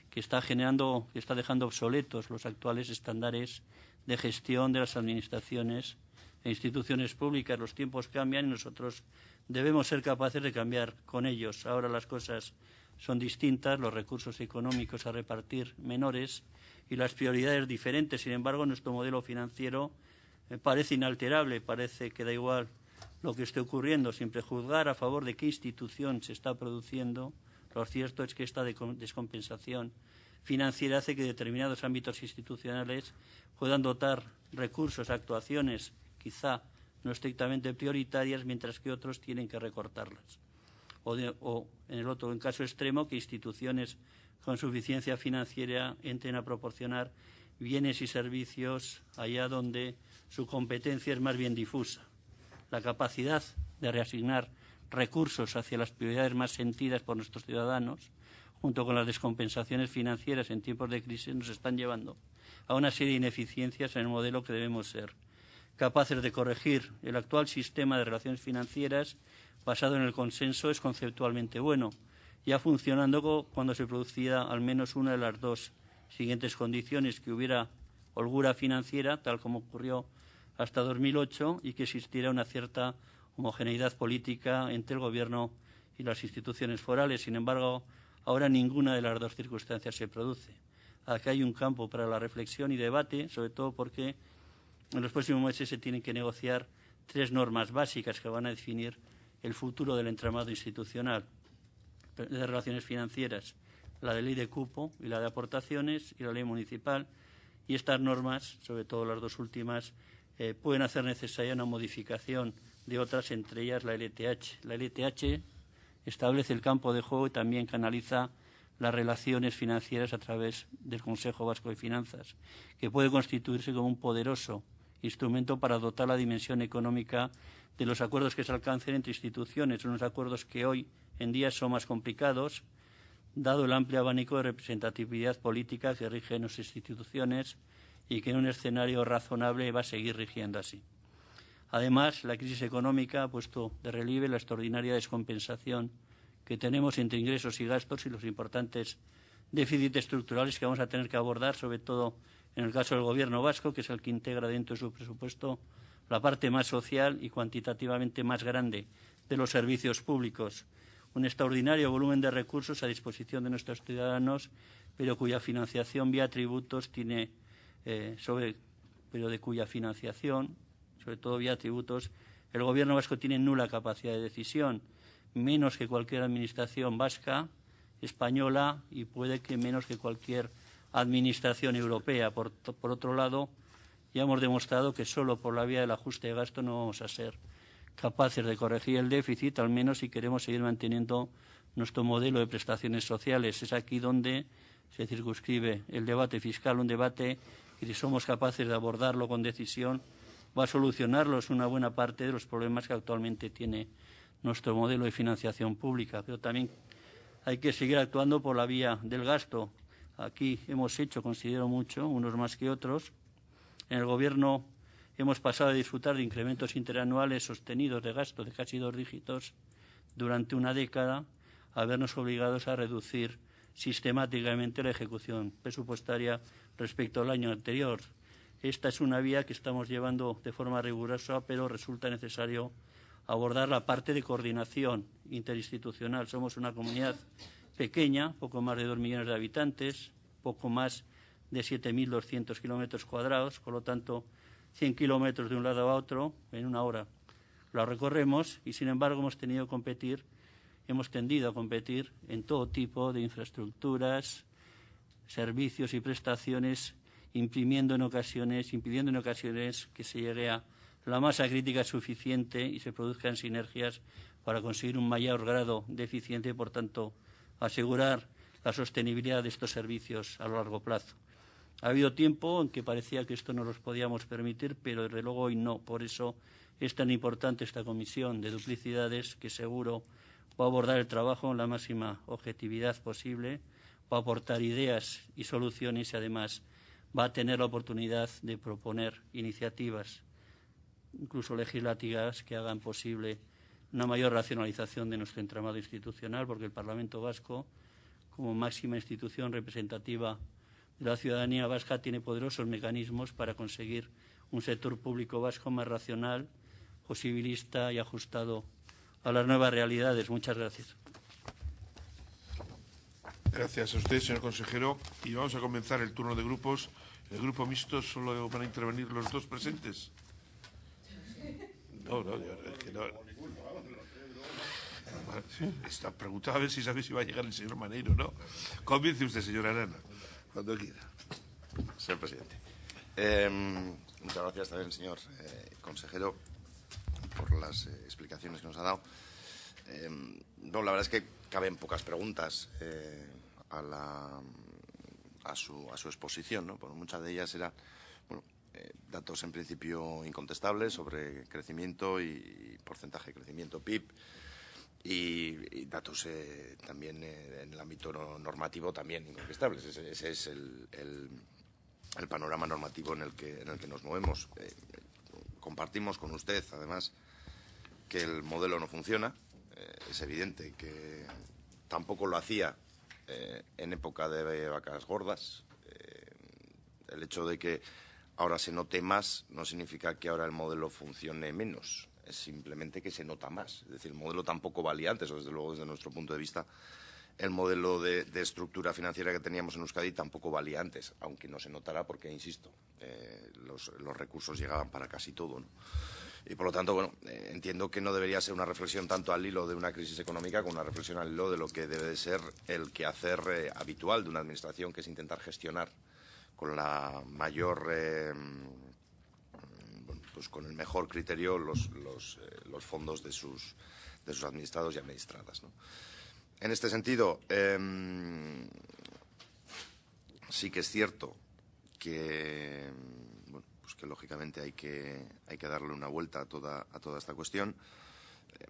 que está dejando obsoletos los actuales estándares de gestión de las administraciones e instituciones públicas. Los tiempos cambian y nosotros debemos ser capaces de cambiar con ellos. Ahora las cosas son distintas, los recursos económicos a repartir menores y las prioridades diferentes. Sin embargo, nuestro modelo financiero parece inalterable, parece que da igual lo que esté ocurriendo, sin prejuzgar a favor de qué institución se está produciendo. Lo cierto es que esta descompensación financiera hace que determinados ámbitos institucionales puedan dotar recursos a actuaciones quizá no estrictamente prioritarias, mientras que otros tienen que recortarlas. O en el otro, en caso extremo, que instituciones con suficiencia financiera entren a proporcionar bienes y servicios allá donde su competencia es más bien difusa. La capacidad de reasignar recursos hacia las prioridades más sentidas por nuestros ciudadanos, junto con las descompensaciones financieras en tiempos de crisis, nos están llevando a una serie de ineficiencias en el modelo que debemos ser capaces de corregir. El actual sistema de relaciones financieras basado en el consenso es conceptualmente bueno, ya funcionando cuando se producía al menos una de las dos siguientes condiciones: que hubiera holgura financiera, tal como ocurrió hasta 2008, y que existiera una cierta homogeneidad política entre el Gobierno y las instituciones forales. Sin embargo, ahora ninguna de las dos circunstancias se produce. Aquí hay un campo para la reflexión y debate, sobre todo porque En los próximos meses se tienen que negociar 3 normas básicas que van a definir el futuro del entramado institucional de relaciones financieras, la de ley de cupo y la de aportaciones y la ley municipal. Y estas normas, sobre todo las 2 últimas, pueden hacer necesaria una modificación de otras, entre ellas la LTH. La LTH establece el campo de juego y también canaliza las relaciones financieras a través del Consejo Vasco de Finanzas, que puede constituirse como un poderoso instrumento para dotar la dimensión económica de los acuerdos que se alcancen entre instituciones, unos acuerdos que hoy en día son más complicados, dado el amplio abanico de representatividad política que rige en nuestras instituciones y que en un escenario razonable va a seguir rigiendo así. Además, la crisis económica ha puesto de relieve la extraordinaria descompensación que tenemos entre ingresos y gastos y los importantes déficits estructurales que vamos a tener que abordar, sobre todo en el caso del Gobierno vasco, que es el que integra dentro de su presupuesto la parte más social y cuantitativamente más grande de los servicios públicos. Un extraordinario volumen de recursos a disposición de nuestros ciudadanos, pero cuya financiación vía tributos tiene pero de cuya financiación, sobre todo vía tributos, el Gobierno vasco tiene nula capacidad de decisión, menos que cualquier administración vasca, española y puede que menos que cualquier administración europea. Por otro lado, ya hemos demostrado que solo por la vía del ajuste de gasto no vamos a ser capaces de corregir el déficit, al menos si queremos seguir manteniendo nuestro modelo de prestaciones sociales. Es aquí donde se circunscribe el debate fiscal, un debate que, si somos capaces de abordarlo con decisión, va a solucionarlos una buena parte de los problemas que actualmente tiene nuestro modelo de financiación pública. Pero también hay que seguir actuando por la vía del gasto. Aquí hemos hecho, considero mucho, unos más que otros. En el Gobierno hemos pasado a disfrutar de incrementos interanuales sostenidos de gasto de casi 2 dígitos durante una década, a vernos obligados a reducir sistemáticamente la ejecución presupuestaria respecto al año anterior. Esta es una vía que estamos llevando de forma rigurosa, pero resulta necesario abordar la parte de coordinación interinstitucional. Somos una comunidad pequeña, poco más de 2 millones de habitantes, poco más de 7.200 kilómetros cuadrados, por lo tanto, 100 kilómetros de un lado a otro en una hora lo recorremos y, sin embargo, hemos tendido a competir en todo tipo de infraestructuras, servicios y prestaciones, impidiendo en ocasiones que se llegue a la masa crítica suficiente y se produzcan sinergias para conseguir un mayor grado de eficiencia y, por tanto, asegurar la sostenibilidad de estos servicios a largo plazo. Ha habido tiempo en que parecía que esto no los podíamos permitir, pero desde luego hoy no. Por eso es tan importante esta comisión de duplicidades, que seguro va a abordar el trabajo en la máxima objetividad posible, va a aportar ideas y soluciones y, además, va a tener la oportunidad de proponer iniciativas, incluso legislativas, que hagan posible una mayor racionalización de nuestro entramado institucional, porque el Parlamento Vasco, como máxima institución representativa de la ciudadanía vasca, tiene poderosos mecanismos para conseguir un sector público vasco más racional, posibilista y ajustado a las nuevas realidades. Muchas gracias. Gracias a usted, señor consejero. Y vamos a comenzar el turno de grupos. El grupo mixto solo van a intervenir los 2 presentes. No, es que no. Está preguntado a ver si sabe si va a llegar el señor Maneiro, ¿no? Comience usted, señora Arana, cuando quiera. Señor presidente. Muchas gracias también, señor consejero, por las explicaciones que nos ha dado. No, la verdad es que caben pocas preguntas a su exposición, ¿no? Por muchas de ellas eran datos en principio incontestables sobre crecimiento y porcentaje de crecimiento PIB y datos también en el ámbito normativo también incontestables. Ese es el panorama normativo en el que nos movemos. Compartimos con usted, además, que el modelo no funciona. Es evidente que tampoco lo hacía en época de vacas gordas. El hecho de que ahora se note más no significa que ahora el modelo funcione menos. Es simplemente que se nota más. Es decir, el modelo tampoco valía antes, o desde luego desde nuestro punto de vista el modelo de estructura financiera que teníamos en Euskadi tampoco valía antes, aunque no se notara porque, insisto, los recursos llegaban para casi todo, ¿no? Y, por lo tanto, bueno, entiendo que no debería ser una reflexión tanto al hilo de una crisis económica como una reflexión al hilo de lo que debe de ser el quehacer habitual de una administración, que es intentar gestionar con la mayor, pues con el mejor criterio los fondos de sus administrados y administradas, ¿no? En este sentido, sí que es cierto que, bueno, pues que lógicamente hay que darle una vuelta a toda esta cuestión.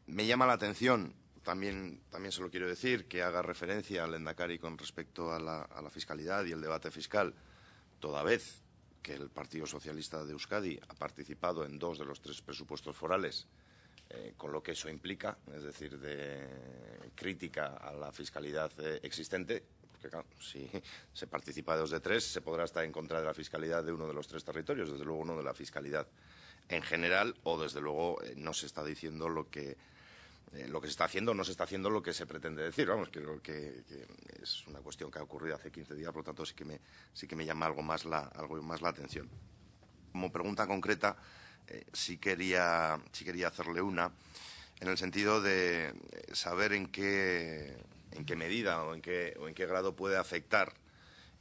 Me llama la atención, también se lo quiero decir, que haga referencia al Lehendakari con respecto a la fiscalidad y el debate fiscal, toda vez que el Partido Socialista de Euskadi ha participado en 2 de los 3 presupuestos forales, con lo que eso implica, es decir, de crítica a la fiscalidad existente, porque claro, si se participa de 2 de 3, se podrá estar en contra de la fiscalidad de uno de los 3 territorios, desde luego no de la fiscalidad en general, o desde luego no se está diciendo lo que se está haciendo, no se está haciendo lo que se pretende decir. Vamos, creo que es una cuestión que ha ocurrido hace 15 días, por lo tanto sí que me llama algo más la atención. Como pregunta concreta, sí quería hacerle una, en el sentido de saber en qué medida o en qué grado puede afectar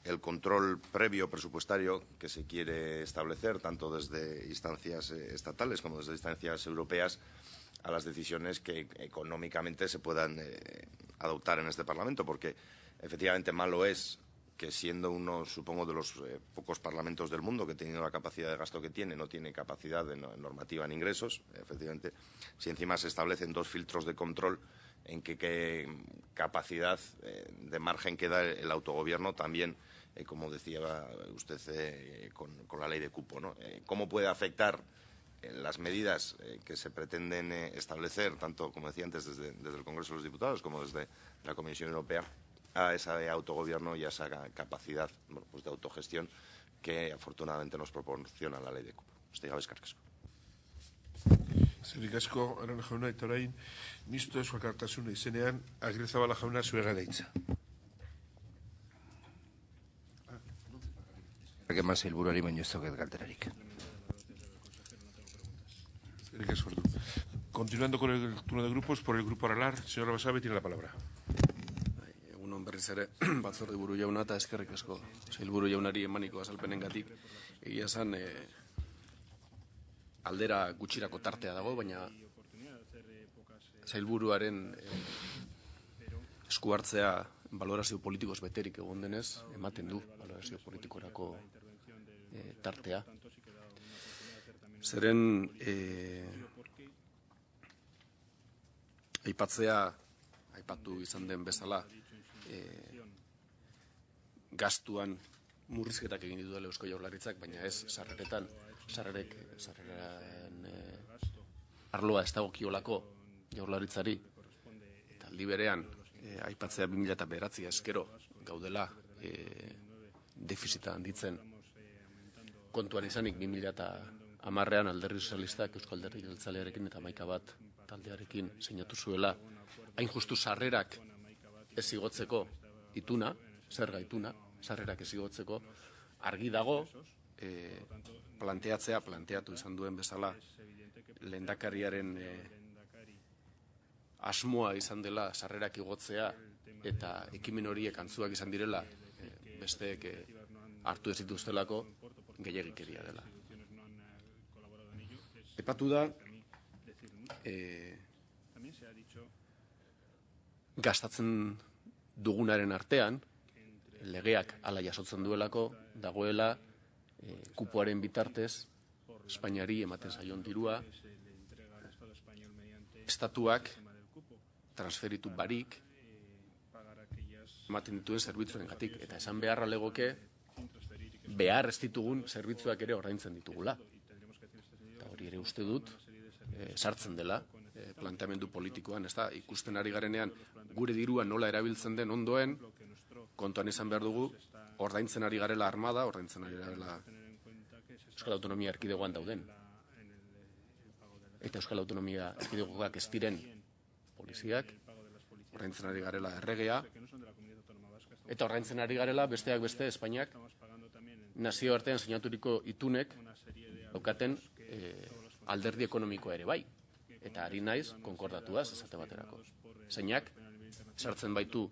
el control previo presupuestario que se quiere establecer, tanto desde instancias estatales como desde instancias europeas, a las decisiones que económicamente se puedan adoptar en este Parlamento, porque efectivamente malo es que, siendo uno, supongo, de los pocos parlamentos del mundo que, teniendo la capacidad de gasto que tiene, no tiene capacidad de normativa en ingresos, efectivamente, si encima se establecen 2 filtros de control, en qué capacidad de margen queda el autogobierno también, como decía usted, con la ley de cupo, ¿no? ¿Cómo puede afectar las medidas que se pretenden establecer, tanto, como decía antes, desde el Congreso de los Diputados como desde la Comisión Europea, a ese autogobierno y a esa capacidad, bueno, pues de autogestión que afortunadamente nos proporciona la ley de cupo? Besterik gabe, eskerrik asko. Eskerrik asko, Arana jauna, eta orain, mistoa Eusko Alkartasuna izenean, Agirrezabala jauna, zurea da hitza. Eman sailburuari baino ez daukat galderarik. Eskerrik asko. Continuando con el turno de grupos, por el Grupo Aralar, señora Basabe tiene la palabra. Egunon berriz ere, batzorde buru jauna eta eskerrik asko sailburu jaunari emaniko azalpenengatik. Egia esan, aldera gutxirako tartea dago, baina sailburuaren esku hartzea balorazio politikoz beterik egon denez, ematen du balorazio politikorako tartea. Zeren aipatu izan den bezala, gastuan murrizketak egin dituela Eusko Jaurlaritzak, baina ez sarreretan. Sarreren arloa ez dagokiolako Jaurlaritzari, eta aldi berean aipatzea 2009 eskero gaudela defizita handitzen, kontuan izanik 2010an Alderdi Sozialistak Eusko Alderdi Jeltzalearekin eta 11 taldearekin sinatu zuela, hain justu sarrerak ez igotzeko ituna, zerga ituna, sarrerak ez igotzeko, argi dago planteatu izan duen bezala, lehendakariaren asmoa izan dela sarrerak igotzea, eta ekimen horiek antzuak izan direla besteek hartu ez dituztelako, gehiegikeria dela. Aipatu da gastatzen dugunaren artean, legeak hala jasotzen duelako, dagoela kupoaren bitartez Espainiari ematen zaion dirua, estatuak transferitu barik ematen dituen zerbitzuengatik, eta esan beharra legoke behar ez ditugun zerbitzuak ere ordaintzen ditugula. Eta hori ere uste dut sartzen dela planteamendu politikoan, ez da, ikusten ari garenean gure dirua nola erabiltzen den ondoen, kontuan izan behar dugu, ordaintzen ari garela armada, ordaintzen ari garela Euskal Autonomia Erkidegoan dauden. Eta Euskal Autonomia Erkidegoak ez diren poliziak, ordaintzen ari garela erregea, eta ordaintzen ari garela besteak beste Espainiak nazioartean sinaturiko itunek daukaten alderdi ekonomikoa ere bai. Eta ari naiz konkordatuaz esate baterako. Zeinak sartzen baitu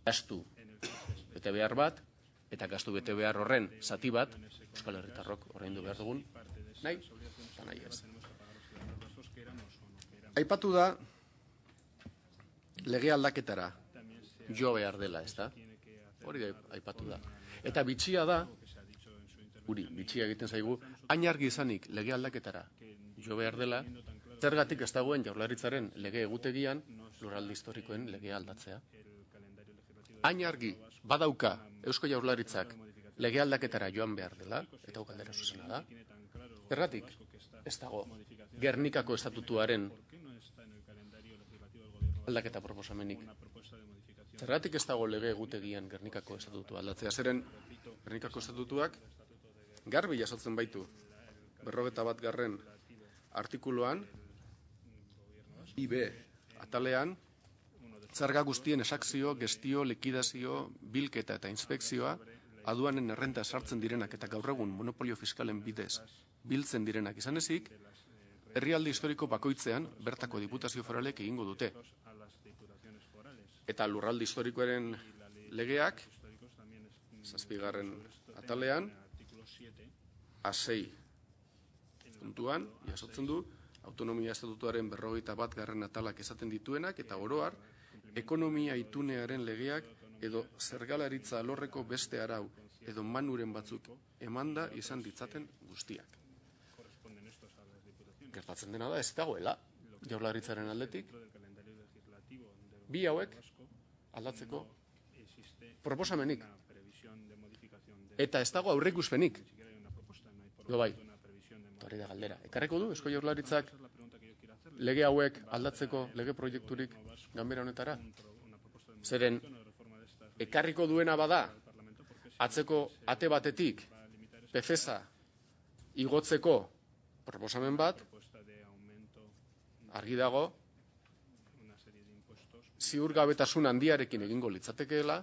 gastu bete behar bat, eta gastu bete behar horren zati bat, Euskal Herritarrok ordaindu behar dugun, nahi, eta nahi ez. Aipatu da lege aldaketara jo behar dela, ez da? Hori aipatu da. Eta bitxia da, bitxia egiten zaigu, hain argi izanik lege aldaketara jo behar dela, zergatik ez dagoen Jaurlaritzaren lege egutegian lurralde historikoen legea aldatzea. Hain argi badauka Eusko Jaurlaritzak lege aldaketara joan behar dela, eta galdera zuzena da, zergatik ez dago Gernikako estatutuaren aldaketa proposamenik. Zergatik ez dago lege egutegian Gernikako estatutua aldatzea. Zeren Gernikako estatutuak garbi jasotzen baitu 51. artikuluan IB atalean zerga guztien esakzio, gestio, likidazio, bilketa eta inspekzioa aduanen errenta sartzen direnak eta gaur egun monopolio fiskalen bidez biltzen direnak izan ezik, herrialde historiko bakoitzean bertako diputazio foralek egingo dute. Eta lurralde historikoaren legeak, 7. atalean, A6 puntuan, jasotzen du, autonomia estatutuaren 51. atalak esaten dituenak, eta oroar, ekonomia itunearen legeak edo zergalaritza alorreko beste arau edo manuren batzuk emanda izan ditzaten guztiak. Gertatzen dena da, ez dagoela Jaurlaritzaren aldetik, bi hauek aldatzeko proposamenik. Eta ez dago aurreikuspenik. Jo bai, hori da galdera. Ekarreko du, Eusko Jaurlaritzak lege hauek aldatzeko lege proiekturik ganbera honetara? Zeren, ekarriko duena bada, atzeko ate batetik, PFESA igotzeko proposamen bat, argi dago, ziurgabetasun handiarekin egingo litzatekeela,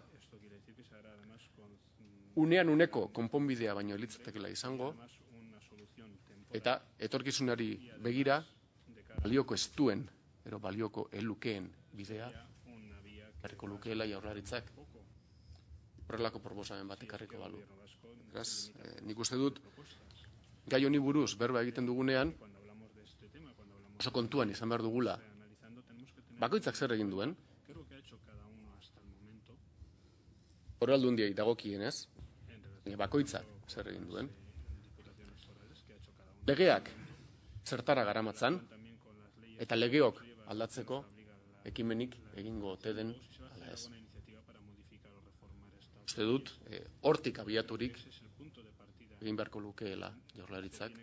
unean uneko konponbidea baino litzatekeela izango, eta etorkizunari begira, balioko ez duen, ero balioko elukeen bidea, ekarriko lukeela Jaurlaritzak horrelako proposamen bat ekarriko balu. Beraz, nik uste dut, gai honi buruz berba egiten dugunean, oso kontuan izan behar dugula, bakoitzak zer egin duen, Foru Aldundiei dagokienez, bakoitzak zer egin duen, legeak zertara garamatzan, eta legeok aldatzeko ekimenik egingo ote den ala ez. Uste dut, hortik abiaturik egin beharko lukeela Jaurlaritzak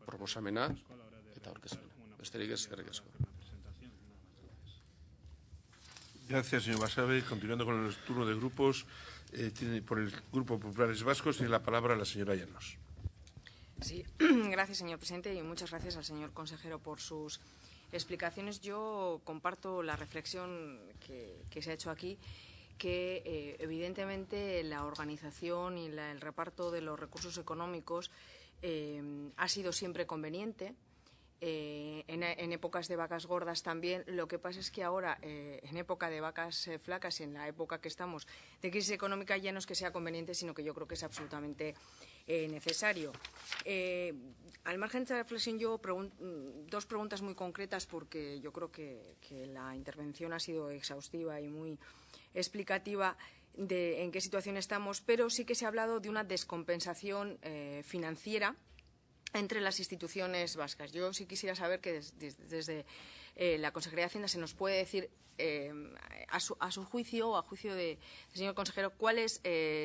proposamena eta aurkezpena. Besterik ez, eskerrik asko. Gracias, señor Basabe. Continuando con el turno de grupos, por el Grupo Populares Vascos tiene la palabra la señora Llanos. Sí, gracias, señor presidente, y muchas gracias al señor consejero por sus explicaciones. Yo comparto la reflexión que se ha hecho aquí, que evidentemente la organización y el reparto de los recursos económicos ha sido siempre conveniente. En épocas de vacas gordas también. Lo que pasa es que ahora, en época de vacas flacas y en la época que estamos de crisis económica, ya no es que sea conveniente, sino que yo creo que es absolutamente necesario. Al margen de esta reflexión, yo dos preguntas muy concretas, porque yo creo que la intervención ha sido exhaustiva y muy explicativa de en qué situación estamos, pero sí que se ha hablado de una descompensación financiera entre las instituciones vascas. Yo sí quisiera saber que desde la Consejería de Hacienda se nos puede decir, a su juicio o a juicio del señor consejero, cuáles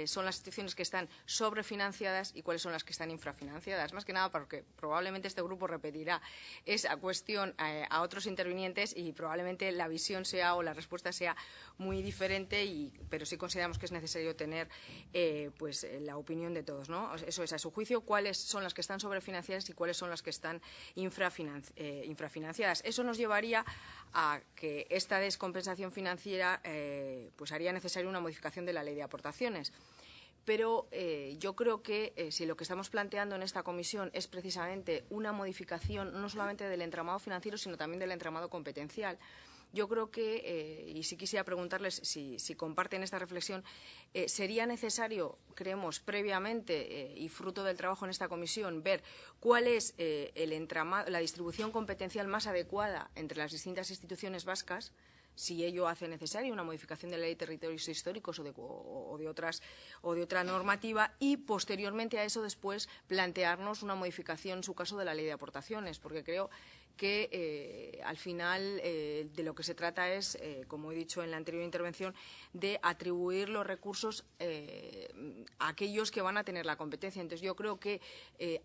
son las instituciones que están sobrefinanciadas y cuáles son las que están infrafinanciadas. Más que nada porque probablemente este grupo repetirá esa cuestión a otros intervinientes y probablemente la visión sea o la respuesta sea muy diferente, pero sí consideramos que es necesario tener pues la opinión de todos, ¿no? Eso es, a su juicio, cuáles son las que están sobrefinanciadas y cuáles son las que están infrafinanciadas. Eso nos lleva llevaría a que esta descompensación financiera pues haría necesaria una modificación de la ley de aportaciones. Pero yo creo que si lo que estamos planteando en esta comisión es precisamente una modificación no solamente del entramado financiero, sino también del entramado competencial, yo creo que, y sí quisiera preguntarles si comparten esta reflexión, sería necesario, creemos, previamente y fruto del trabajo en esta comisión, ver cuál es el entramado, la distribución competencial más adecuada entre las distintas instituciones vascas, si ello hace necesaria una modificación de la Ley de Territorios Históricos o de otra normativa, y posteriormente a eso después plantearnos una modificación, en su caso, de la Ley de Aportaciones, porque creo que al final de lo que se trata es, como he dicho en la anterior intervención, de atribuir los recursos a aquellos que van a tener la competencia. Entonces, yo creo que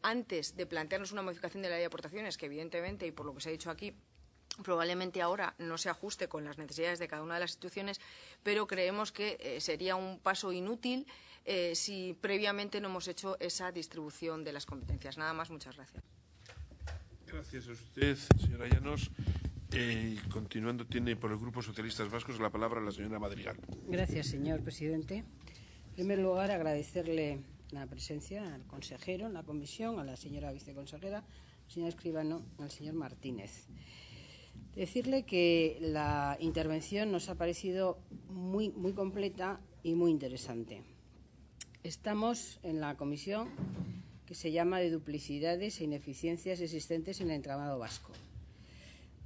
antes de plantearnos una modificación de la Ley de Aportaciones, que evidentemente, y por lo que se ha dicho aquí, probablemente ahora no se ajuste con las necesidades de cada una de las instituciones, pero creemos que sería un paso inútil si previamente no hemos hecho esa distribución de las competencias. Nada más, muchas gracias. Gracias a usted, señora Llanos. Continuando, tiene por el Grupo Socialistas Vascos la palabra la señora Madrigal. Gracias, señor presidente. En primer lugar, agradecerle la presencia al consejero en la comisión, a la señora viceconsejera, al señor Escribano, al señor Martínez. Decirle que la intervención nos ha parecido muy completa y muy interesante. Estamos en la comisión que se llama de duplicidades e ineficiencias existentes en el entramado vasco.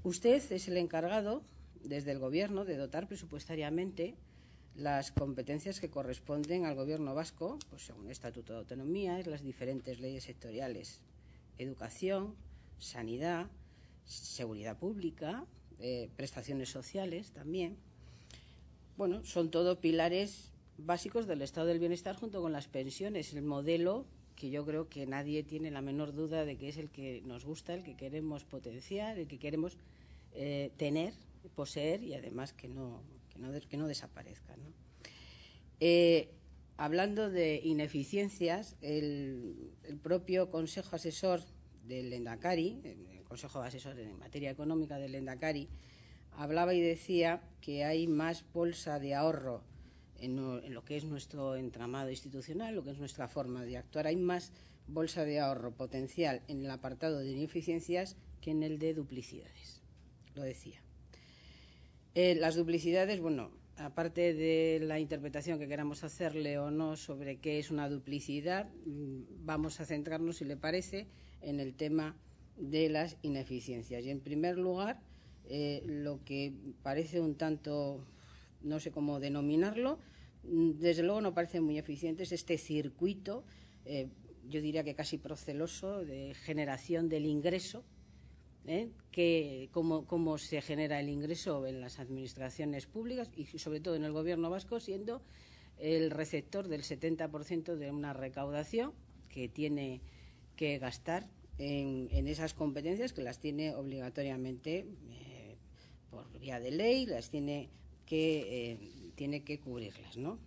Usted es el encargado, desde el Gobierno, de dotar presupuestariamente las competencias que corresponden al Gobierno vasco, pues según el Estatuto de Autonomía, las diferentes leyes sectoriales: educación, sanidad, seguridad pública, prestaciones sociales también. Bueno, son todo pilares básicos del estado del bienestar junto con las pensiones, el modelo que yo creo que nadie tiene la menor duda de que es el que nos gusta, el que queremos potenciar, el que queremos tener, poseer, y además que no desaparezca, ¿no? Hablando de ineficiencias, el propio Consejo Asesor del Lehendakari, el Consejo Asesor en materia económica del Lehendakari, hablaba y decía que hay más bolsa de ahorro en lo que es nuestro entramado institucional, lo que es nuestra forma de actuar. Hay más bolsa de ahorro potencial en el apartado de ineficiencias que en el de duplicidades, lo decía. Las duplicidades, bueno, aparte de la interpretación que queramos hacerle o no sobre qué es una duplicidad, vamos a centrarnos, si le parece, en el tema de las ineficiencias. Y, en primer lugar, lo que parece un tanto, no sé cómo denominarlo, desde luego no parece muy eficiente, es este circuito, yo diría que casi proceloso, de generación del ingreso, que cómo se genera el ingreso en las administraciones públicas y sobre todo en el Gobierno vasco, siendo el receptor del 70% de una recaudación que tiene que gastar en esas competencias, que las tiene obligatoriamente por vía de ley, las tiene que cubrirlas, ¿no?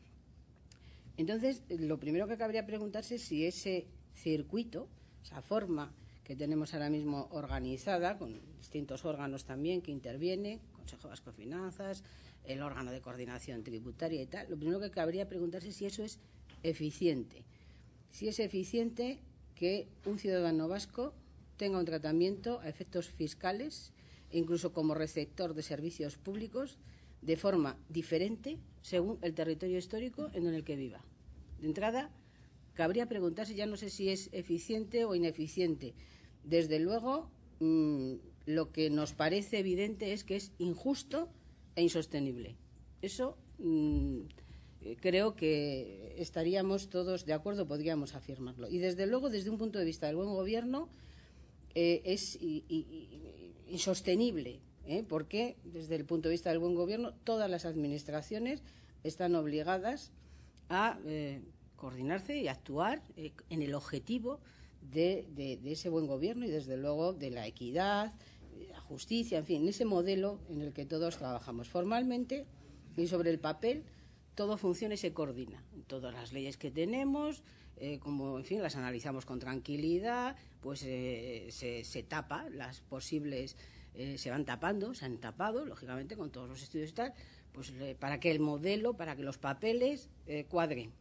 Entonces, lo primero que cabría preguntarse es si ese circuito, esa forma que tenemos ahora mismo organizada, con distintos órganos también que intervienen, Consejo Vasco de Finanzas, el órgano de coordinación tributaria y tal, lo primero que cabría preguntarse es si eso es eficiente. Si es eficiente que un ciudadano vasco tenga un tratamiento a efectos fiscales e incluso como receptor de servicios públicos de forma diferente según el territorio histórico en el que viva. De entrada, cabría preguntarse, ya no sé si es eficiente o ineficiente. Desde luego, lo que nos parece evidente es que es injusto e insostenible. Eso creo que estaríamos todos de acuerdo, podríamos afirmarlo. Y desde luego, desde un punto de vista del buen gobierno, es insostenible, porque desde el punto de vista del buen gobierno todas las administraciones están obligadas a coordinarse y actuar en el objetivo de ese buen gobierno y desde luego de la equidad, la justicia, en fin, ese modelo en el que todos trabajamos formalmente y sobre el papel. Todo funciona y se coordina. Todas las leyes que tenemos, como en fin las analizamos con tranquilidad, pues se tapa las posibles se van tapando, se han tapado, lógicamente, con todos los estudios y tal, pues para que el modelo, para que los papeles cuadren.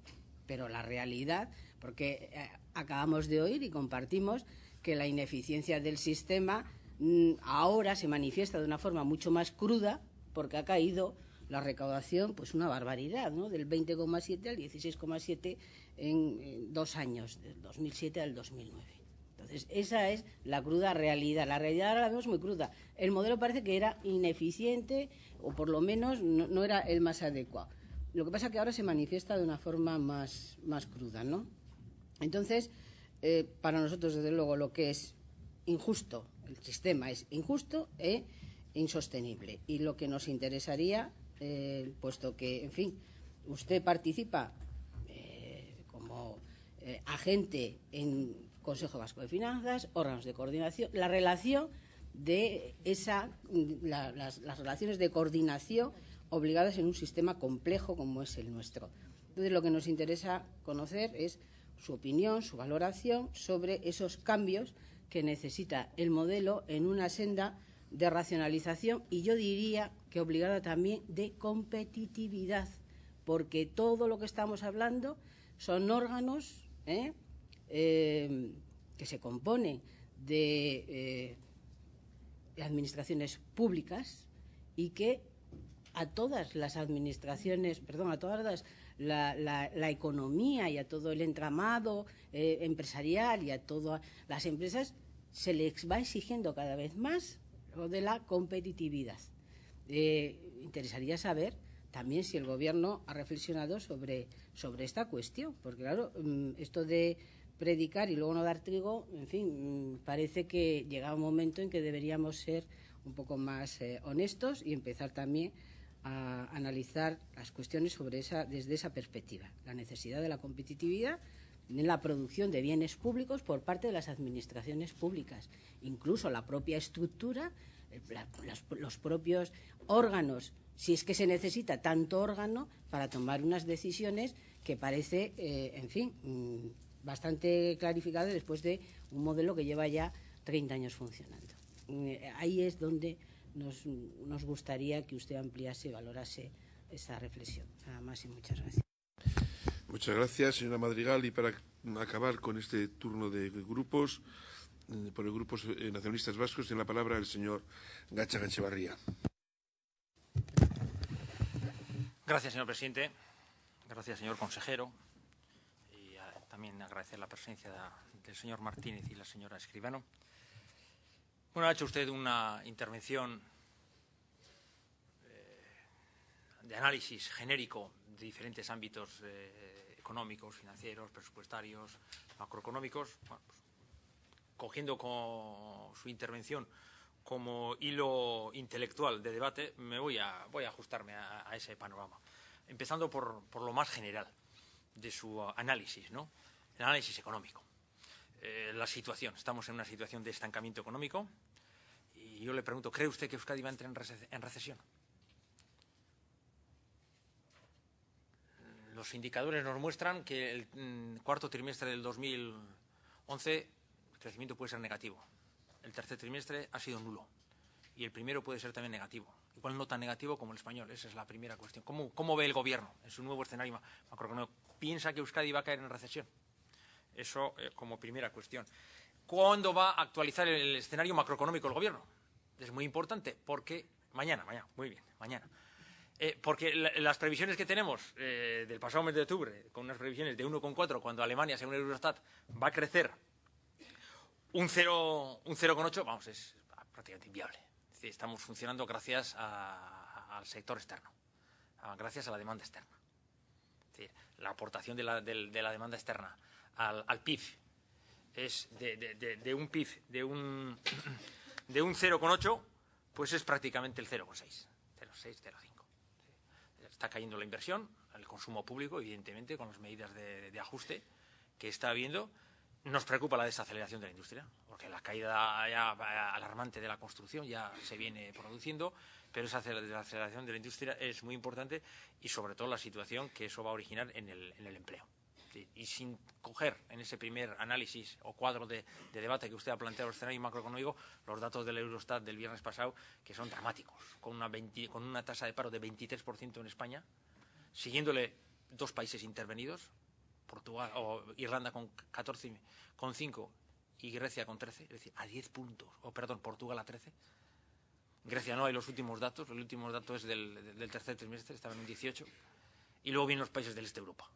Pero la realidad, porque acabamos de oír y compartimos que la ineficiencia del sistema ahora se manifiesta de una forma mucho más cruda, porque ha caído la recaudación, pues una barbaridad, ¿no? Del 20,7 al 16,7 en 2 años, del 2007 al 2009. Entonces, esa es la cruda realidad. La realidad ahora la vemos muy cruda. El modelo parece que era ineficiente, o por lo menos no era el más adecuado. Lo que pasa es que ahora se manifiesta de una forma más cruda, ¿no? Entonces, para nosotros, desde luego, lo que es injusto, el sistema es injusto e insostenible. Y lo que nos interesaría, puesto que, en fin, usted participa como agente en Consejo Vasco de Finanzas, órganos de coordinación, la relación de las relaciones de coordinación obligadas en un sistema complejo como es el nuestro. Entonces, lo que nos interesa conocer es su opinión, su valoración sobre esos cambios que necesita el modelo en una senda de racionalización y yo diría que obligada también de competitividad, porque todo lo que estamos hablando son órganos que se componen de administraciones públicas y que a todas las administraciones, a todas la economía y a todo el entramado empresarial y a todas las empresas se les va exigiendo cada vez más lo de la competitividad. Interesaría saber también si el Gobierno ha reflexionado sobre esta cuestión, porque claro, esto de predicar y luego no dar trigo, en fin, parece que llega un momento en que deberíamos ser un poco más honestos y empezar también a analizar las cuestiones desde esa perspectiva, la necesidad de la competitividad en la producción de bienes públicos por parte de las administraciones públicas, incluso la propia estructura, los propios órganos, si es que se necesita tanto órgano para tomar unas decisiones que parece, en fin, bastante clarificado después de un modelo que lleva ya 30 años funcionando. Ahí es donde nos gustaría que usted ampliase y valorase esa reflexión. Nada más y muchas gracias. Muchas gracias, señora Madrigal. Y para acabar con este turno de grupos, por el Grupo Nacionalistas Vascos, tiene la palabra el señor Gatzagaetxebarria. Gracias, señor presidente. Gracias, señor consejero. Y también agradecer la presencia del señor Martínez y la señora Escribano. Bueno, ha hecho usted una intervención de análisis genérico de diferentes ámbitos económicos, financieros, presupuestarios, macroeconómicos. Bueno, pues, cogiendo con su intervención como hilo intelectual de debate, voy a ajustarme a ese panorama. Empezando por lo más general de su análisis, ¿no? El análisis económico. La situación. Estamos en una situación de estancamiento económico y yo le pregunto, ¿cree usted que Euskadi va a entrar en recesión? Los indicadores nos muestran que el cuarto trimestre del 2011 el crecimiento puede ser negativo. El tercer trimestre ha sido nulo y el primero puede ser también negativo. Igual no tan negativo como el español. Esa es la primera cuestión. ¿Cómo ve el Gobierno en su nuevo escenario macroeconómico? ¿Piensa que Euskadi va a caer en recesión? Eso como primera cuestión. ¿Cuándo va a actualizar el escenario macroeconómico el Gobierno? Es muy importante porque mañana, muy bien, mañana. Porque las previsiones que tenemos del pasado mes de octubre, con unas previsiones de 1,4, cuando Alemania, según Eurostat, va a crecer un 0,8, vamos, es prácticamente inviable. Es decir, estamos funcionando gracias al sector externo, gracias a la demanda externa. Es decir, la aportación de la demanda externa al PIB es de un PIB de un 0,8, pues es prácticamente el 0,6, 0,6, 0,5. Está cayendo la inversión, el consumo público, evidentemente, con las medidas de ajuste que está habiendo. Nos preocupa la desaceleración de la industria, porque la caída ya alarmante de la construcción ya se viene produciendo, pero esa desaceleración de la industria es muy importante y, sobre todo, la situación que eso va a originar en el empleo. Y sin coger en ese primer análisis o cuadro de debate que usted ha planteado el escenario macroeconómico los datos del Eurostat del viernes pasado, que son dramáticos, con una tasa de paro de 23% en España, siguiéndole dos países intervenidos, Portugal o Irlanda con 14,5 y Grecia con 13, es decir, a 10 puntos, Portugal a 13. Grecia no hay los últimos datos, el último dato es del tercer trimestre, estaba en un 18, y luego vienen los países del este de Europa,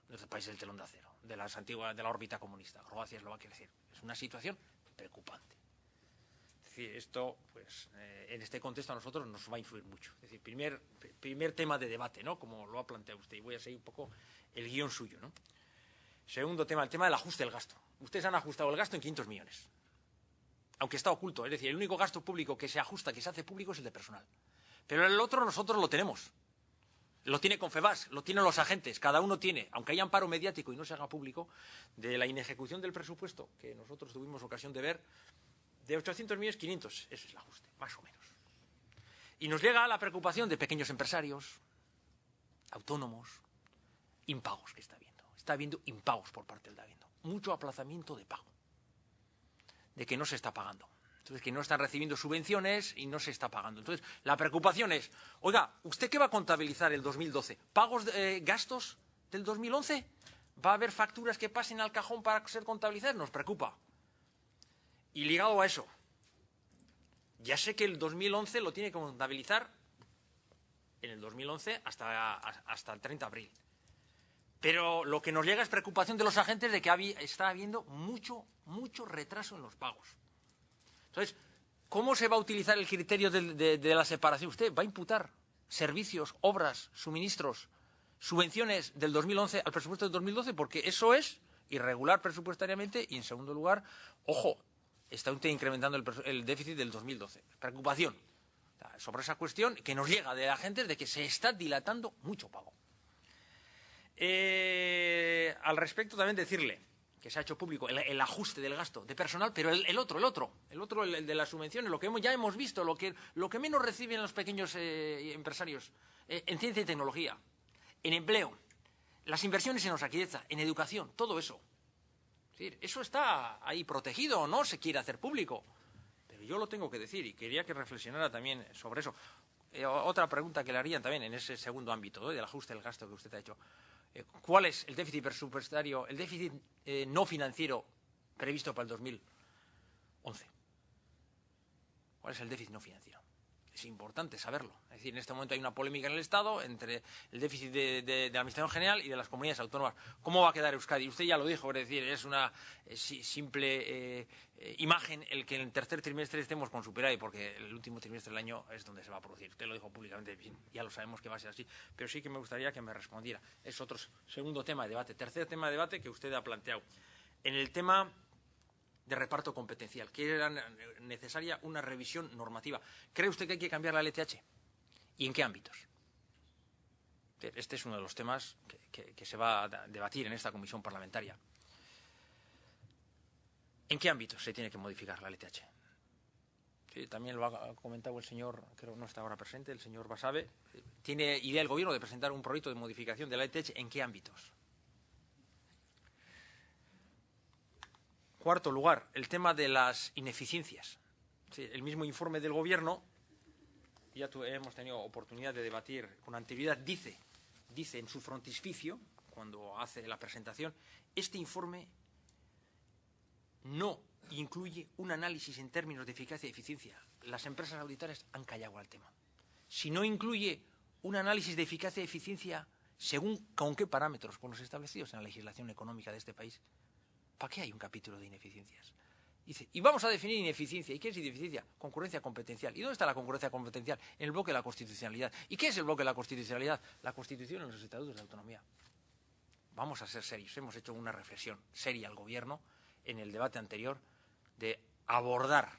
los países del telón de acero, de la órbita comunista, Croacia, Eslovaquia, es decir, es una situación preocupante. Es decir, esto, pues, en este contexto a nosotros nos va a influir mucho. Es decir, primer tema de debate, ¿no?, como lo ha planteado usted, y voy a seguir un poco el guión suyo, ¿no? Segundo tema, el tema del ajuste del gasto. Ustedes han ajustado el gasto en 500 millones. Aunque está oculto, es decir, el único gasto público que se ajusta, que se hace público, es el de personal. Pero el otro nosotros lo tenemos. Lo tiene Confebask, lo tienen los agentes, cada uno tiene, aunque haya amparo mediático y no se haga público, de la inejecución del presupuesto, que nosotros tuvimos ocasión de ver, de 800 millones, 500, ese es el ajuste, más o menos. Y nos llega la preocupación de pequeños empresarios, autónomos, impagos que está habiendo. Está habiendo impagos por parte del Daviendo, mucho aplazamiento de pago, de que no se está pagando. Entonces, que no están recibiendo subvenciones y no se está pagando. Entonces, la preocupación es, oiga, ¿usted qué va a contabilizar el 2012? ¿Pagos, gastos del 2011? ¿Va a haber facturas que pasen al cajón para ser contabilizadas? Nos preocupa. Y ligado a eso, ya sé que el 2011 lo tiene que contabilizar en el 2011 hasta el 30 de abril. Pero lo que nos llega es preocupación de los agentes de que está habiendo mucho retraso en los pagos. Entonces, ¿cómo se va a utilizar el criterio de la separación? Usted va a imputar servicios, obras, suministros, subvenciones del 2011 al presupuesto del 2012, porque eso es irregular presupuestariamente y, en segundo lugar, ojo, está usted incrementando el déficit del 2012. Preocupación sobre esa cuestión que nos llega de agentes de que se está dilatando mucho pago. Al respecto también decirle que se ha hecho público el ajuste del gasto de personal, pero el de las subvenciones, lo que ya hemos visto, lo que menos reciben los pequeños empresarios en ciencia y tecnología, en empleo, las inversiones en Osakidetza, en educación, todo eso. Es decir, eso está ahí protegido o no se quiere hacer público. Pero yo lo tengo que decir y quería que reflexionara también sobre eso. Otra pregunta que le harían también en ese segundo ámbito, del ajuste del gasto que usted ha hecho. ¿Cuál es el déficit presupuestario, el déficit no financiero previsto para el 2011? ¿Cuál es el déficit no financiero? Es importante saberlo. Es decir, en este momento hay una polémica en el Estado entre el déficit de la Administración General y de las comunidades autónomas. ¿Cómo va a quedar Euskadi? Usted ya lo dijo, es decir, es una simple imagen el que en el tercer trimestre estemos con superávit, porque el último trimestre del año es donde se va a producir. Usted lo dijo públicamente, ya lo sabemos que va a ser así, pero sí que me gustaría que me respondiera. Es otro segundo tema de debate. Tercer tema de debate que usted ha planteado. En el tema de reparto competencial, que era necesaria una revisión normativa. ¿Cree usted que hay que cambiar la LTH? ¿Y en qué ámbitos? Este es uno de los temas que se va a debatir en esta comisión parlamentaria. ¿En qué ámbitos se tiene que modificar la LTH? Sí, también lo ha comentado el señor, creo que no está ahora presente, el señor Basabe. ¿Tiene idea el Gobierno de presentar un proyecto de modificación de la LTH? ¿En qué ámbitos? Cuarto lugar, el tema de las ineficiencias. Sí, el mismo informe del Gobierno, ya hemos tenido oportunidad de debatir con anterioridad, dice en su frontispicio, cuando hace la presentación, este informe no incluye un análisis en términos de eficacia y eficiencia. Las empresas auditoras han callado al tema. Si no incluye un análisis de eficacia y eficiencia, según con qué parámetros, con los establecidos en la legislación económica de este país, ¿para qué hay un capítulo de ineficiencias? Dice, y vamos a definir ineficiencia. ¿Y qué es ineficiencia? Concurrencia competencial. ¿Y dónde está la concurrencia competencial? En el bloque de la constitucionalidad. ¿Y qué es el bloque de la constitucionalidad? La Constitución y los estatutos de autonomía. Vamos a ser serios. Hemos hecho una reflexión seria al Gobierno en el debate anterior de abordar,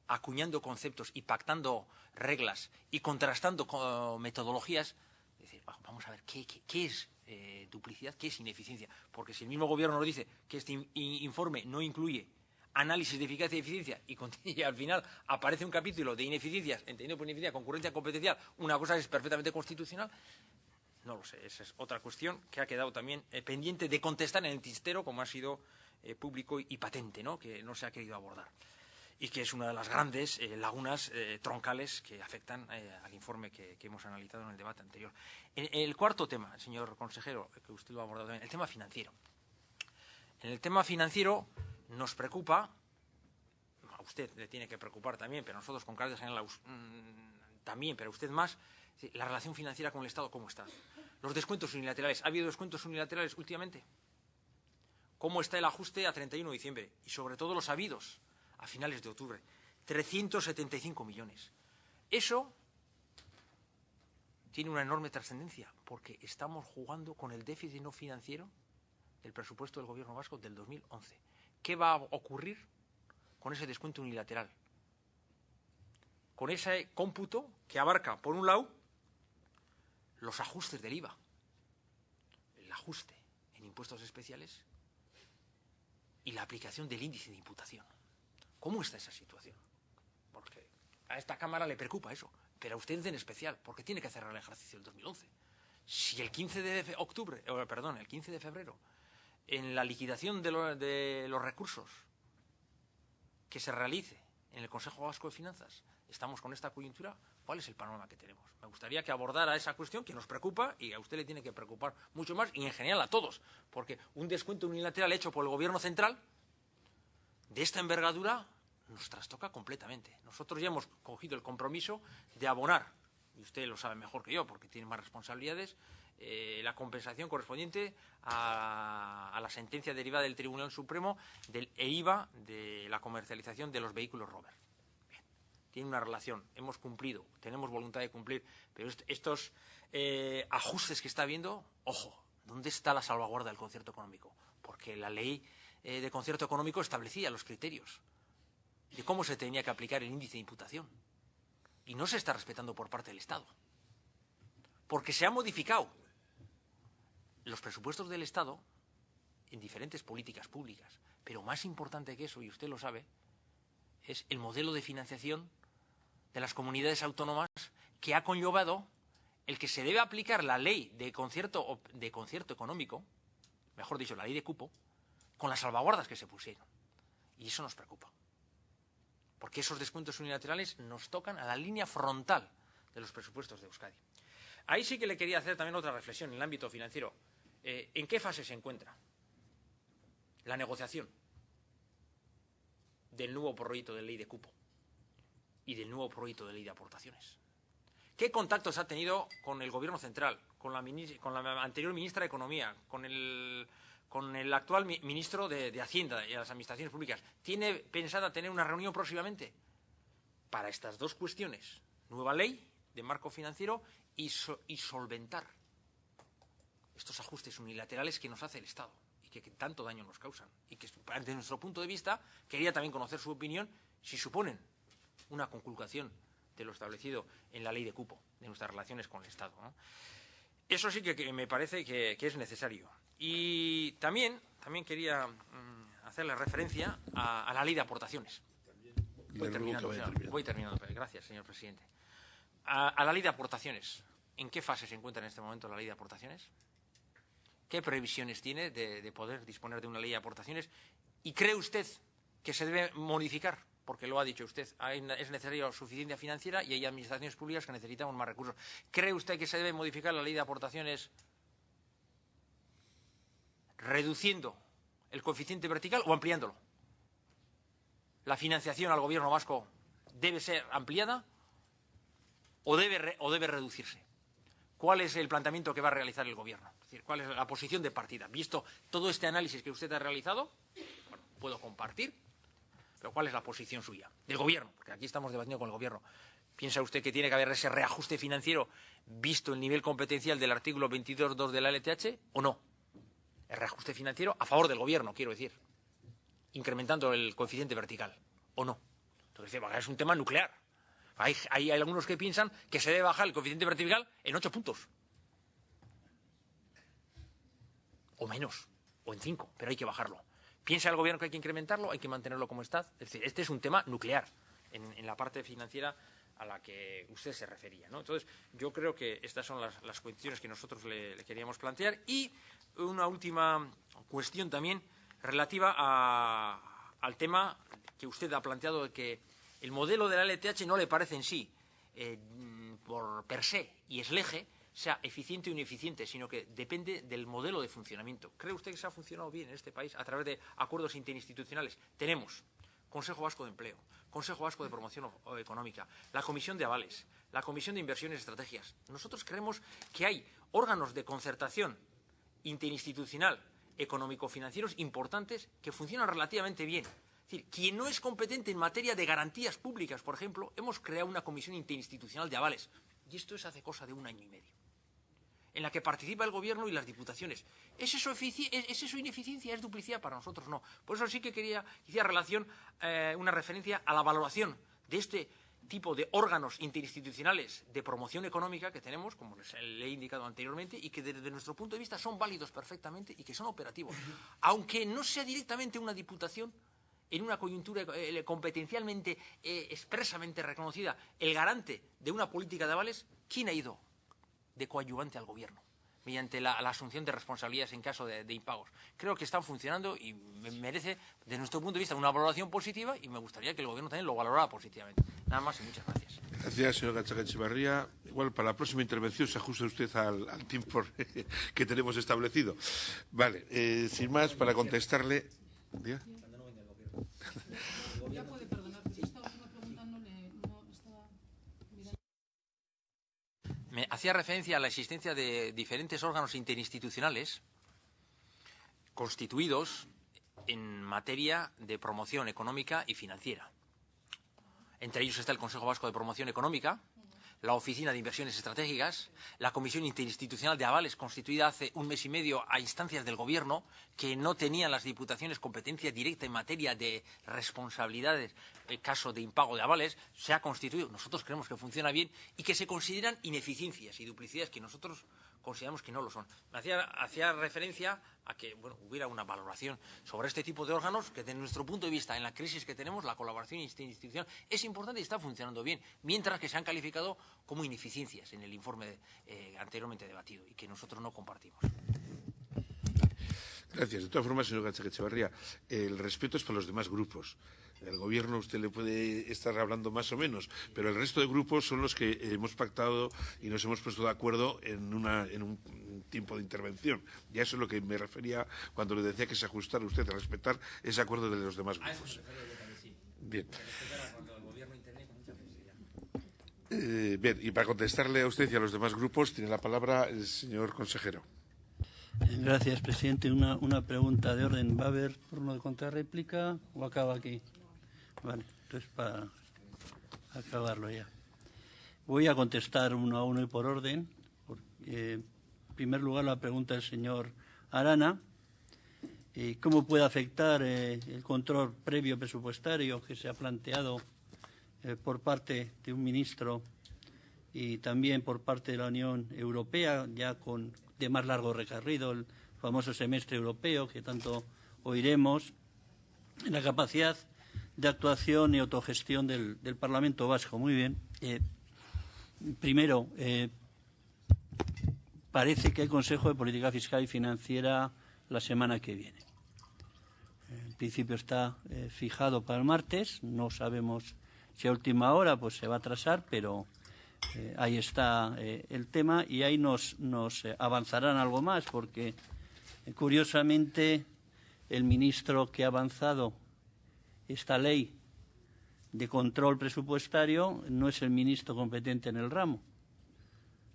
acuñando conceptos y pactando reglas y contrastando metodologías. Es decir, vamos a ver qué es duplicidad, qué es ineficiencia. Porque si el mismo Gobierno nos dice que este informe no incluye análisis de eficacia y eficiencia y al final aparece un capítulo de ineficiencias, entendido por ineficiencia, concurrencia competencial, una cosa que es perfectamente constitucional, No lo sé, esa es otra cuestión que ha quedado también pendiente de contestar en el tintero, como ha sido público y patente, ¿no?, que no se ha querido abordar. Y que es una de las grandes lagunas troncales que afectan al informe que hemos analizado en el debate anterior. El cuarto tema, señor consejero, que usted lo ha abordado también, el tema financiero. En el tema financiero nos preocupa, a usted le tiene que preocupar también, pero nosotros con carácter general también, pero a usted más, la relación financiera con el Estado, ¿cómo está? Los descuentos unilaterales. ¿Ha habido descuentos unilaterales últimamente? ¿Cómo está el ajuste a 31 de diciembre? Y sobre todo los habidos a finales de octubre. 375 millones. Eso tiene una enorme trascendencia, porque estamos jugando con el déficit no financiero del presupuesto del Gobierno vasco del 2011. ¿Qué va a ocurrir con ese descuento unilateral? Con ese cómputo que abarca, por un lado, los ajustes del IVA, el ajuste en impuestos especiales y la aplicación del índice de imputación. ¿Cómo está esa situación? Porque a esta Cámara le preocupa eso, pero a usted en especial, porque tiene que cerrar el ejercicio del 2011. Si el 15 de febrero, en la liquidación de los recursos que se realice en el Consejo Vasco de Finanzas, estamos con esta coyuntura, ¿cuál es el panorama que tenemos? Me gustaría que abordara esa cuestión que nos preocupa y a usted le tiene que preocupar mucho más y en general a todos, porque un descuento unilateral hecho por el Gobierno central de esta envergadura nos trastoca completamente. Nosotros ya hemos cogido el compromiso de abonar, y usted lo sabe mejor que yo porque tiene más responsabilidades, la compensación correspondiente a la sentencia derivada del Tribunal Supremo del IVA de la comercialización de los vehículos Rover. Bien, tiene una relación, hemos cumplido, tenemos voluntad de cumplir, pero estos ajustes que está habiendo, ojo, ¿dónde está la salvaguarda del concierto económico? Porque la ley de concierto económico establecía los criterios de cómo se tenía que aplicar el índice de imputación y no se está respetando por parte del Estado, porque se han modificado los presupuestos del Estado en diferentes políticas públicas, pero más importante que eso, y usted lo sabe, es el modelo de financiación de las comunidades autónomas que ha conllevado el que se debe aplicar la ley de concierto económico, mejor dicho, la ley de cupo, con las salvaguardas que se pusieron. Y eso nos preocupa, porque esos descuentos unilaterales nos tocan a la línea frontal de los presupuestos de Euskadi. Ahí sí que le quería hacer también otra reflexión en el ámbito financiero. ¿En qué fase se encuentra la negociación del nuevo proyecto de ley de cupo y del nuevo proyecto de ley de aportaciones? ¿Qué contactos ha tenido con el Gobierno central, con la anterior ministra de Economía, con el actual ministro de Hacienda y las Administraciones Públicas? ¿Tiene pensada tener una reunión próximamente para estas dos cuestiones? Nueva ley de marco financiero y solventar estos ajustes unilaterales que nos hace el Estado y que tanto daño nos causan. Y que, desde nuestro punto de vista, quería también conocer su opinión si suponen una conculcación de lo establecido en la ley de cupo, de nuestras relaciones con el Estado, ¿no? Eso sí que me parece que es necesario. Y también quería hacerle referencia a la ley de aportaciones. Voy terminando. Gracias, señor presidente. A la ley de aportaciones. ¿En qué fase se encuentra en este momento la ley de aportaciones? ¿Qué previsiones tiene de poder disponer de una ley de aportaciones? ¿Y cree usted que se debe modificar? Porque lo ha dicho usted, es necesaria suficiencia financiera y hay administraciones públicas que necesitamos más recursos. ¿Cree usted que se debe modificar la ley de aportaciones reduciendo el coeficiente vertical o ampliándolo? ¿La financiación al Gobierno vasco debe ser ampliada o debe reducirse? ¿Cuál es el planteamiento que va a realizar el Gobierno? Es decir, ¿cuál es la posición de partida? Visto todo este análisis que usted ha realizado, bueno, puedo compartir, pero ¿cuál es la posición suya? Del Gobierno, porque aquí estamos debatiendo con el Gobierno. ¿Piensa usted que tiene que haber ese reajuste financiero visto el nivel competencial del artículo 22.2 de la LTH o no? El reajuste financiero a favor del Gobierno, quiero decir, incrementando el coeficiente vertical, ¿o no? Entonces, es un tema nuclear. Hay algunos que piensan que se debe bajar el coeficiente vertical en 8 puntos. O menos, o en 5, pero hay que bajarlo. ¿Piensa el Gobierno que hay que incrementarlo? ¿Hay que mantenerlo como está? Es decir, este es un tema nuclear en la parte financiera a la que usted se refería, ¿no? Entonces, yo creo que estas son las cuestiones que nosotros le queríamos plantear. Y una última cuestión también relativa al tema que usted ha planteado de que el modelo de la LTH no le parece en sí, por per se y ex lege, sea eficiente o ineficiente, sino que depende del modelo de funcionamiento. ¿Cree usted que se ha funcionado bien en este país a través de acuerdos interinstitucionales? Tenemos Consejo Vasco de Empleo, Consejo Vasco de Promoción Económica, la Comisión de Avales, la Comisión de Inversiones y Estrategias. Nosotros creemos que hay órganos de concertación interinstitucional económico-financieros importantes que funcionan relativamente bien. Es decir, quien no es competente en materia de garantías públicas, por ejemplo, hemos creado una comisión interinstitucional de avales. Y esto es hace cosa de 1 año y medio, en la que participa el Gobierno y las diputaciones. ¿Es eso ineficiencia? ¿Es duplicidad? Para nosotros no. Por eso sí que quería hacer una referencia a la valoración de este tipo de órganos interinstitucionales de promoción económica que tenemos, como le he indicado anteriormente, y que desde nuestro punto de vista son válidos perfectamente y que son operativos. Aunque no sea directamente una diputación, en una coyuntura competencialmente expresamente reconocida, el garante de una política de avales, ¿quién ha ido de coadyuvante al Gobierno mediante la asunción de responsabilidades en caso de impagos? Creo que están funcionando y merece, desde nuestro punto de vista, una valoración positiva, y me gustaría que el Gobierno también lo valorara positivamente. Nada más y muchas gracias. Gracias, señor Gatzagaetxebarria. Igual para la próxima intervención se ajusta usted al tiempo que tenemos establecido. Vale, sin más, para contestarle... ¿Diga? Ya puede perdonar, yo estaba preguntándole, no estaba mirando. Me hacía referencia a la existencia de diferentes órganos interinstitucionales constituidos en materia de promoción económica y financiera. Entre ellos está el Consejo Vasco de Promoción Económica, la Oficina de Inversiones Estratégicas, la Comisión Interinstitucional de Avales, constituida hace 1 mes y medio a instancias del Gobierno, que no tenían las diputaciones competencia directa en materia de responsabilidades en caso de impago de avales, se ha constituido. Nosotros creemos que funciona bien y que se consideran ineficiencias y duplicidades que nosotros consideramos que no lo son. Me hacía referencia a que hubiera una valoración sobre este tipo de órganos que, desde nuestro punto de vista, en la crisis que tenemos, la colaboración interinstitucional es importante y está funcionando bien, mientras que se han calificado como ineficiencias en el informe anteriormente debatido y que nosotros no compartimos. Gracias. De todas formas, señor Gatzagaetxebarria, el respeto es para los demás grupos. El Gobierno usted le puede estar hablando más o menos, pero el resto de grupos son los que hemos pactado y nos hemos puesto de acuerdo en un tiempo de intervención. Y a eso es lo que me refería cuando le decía que se ajustara usted a respetar ese acuerdo de los demás grupos. Bien. Bien, y para contestarle a usted y a los demás grupos tiene la palabra el señor consejero. Gracias, presidente. Una pregunta de orden. ¿Va a haber turno de contrarréplica o acaba aquí? Vale, entonces para acabarlo ya. Voy a contestar uno a uno y por orden. En primer lugar, la pregunta del señor Arana. ¿Cómo puede afectar el control previo presupuestario que se ha planteado por parte de un ministro y también por parte de la Unión Europea, ya de más largo recorrido, el famoso semestre europeo que tanto oiremos, en la capacidad de actuación y autogestión del Parlamento Vasco? Muy bien. Primero, parece que hay Consejo de Política Fiscal y Financiera la semana que viene. En principio está fijado para el martes. No sabemos si a última hora pues se va a atrasar, pero ahí está el tema, y ahí nos avanzarán algo más, porque curiosamente el ministro que ha avanzado esta ley de control presupuestario no es el ministro competente en el ramo.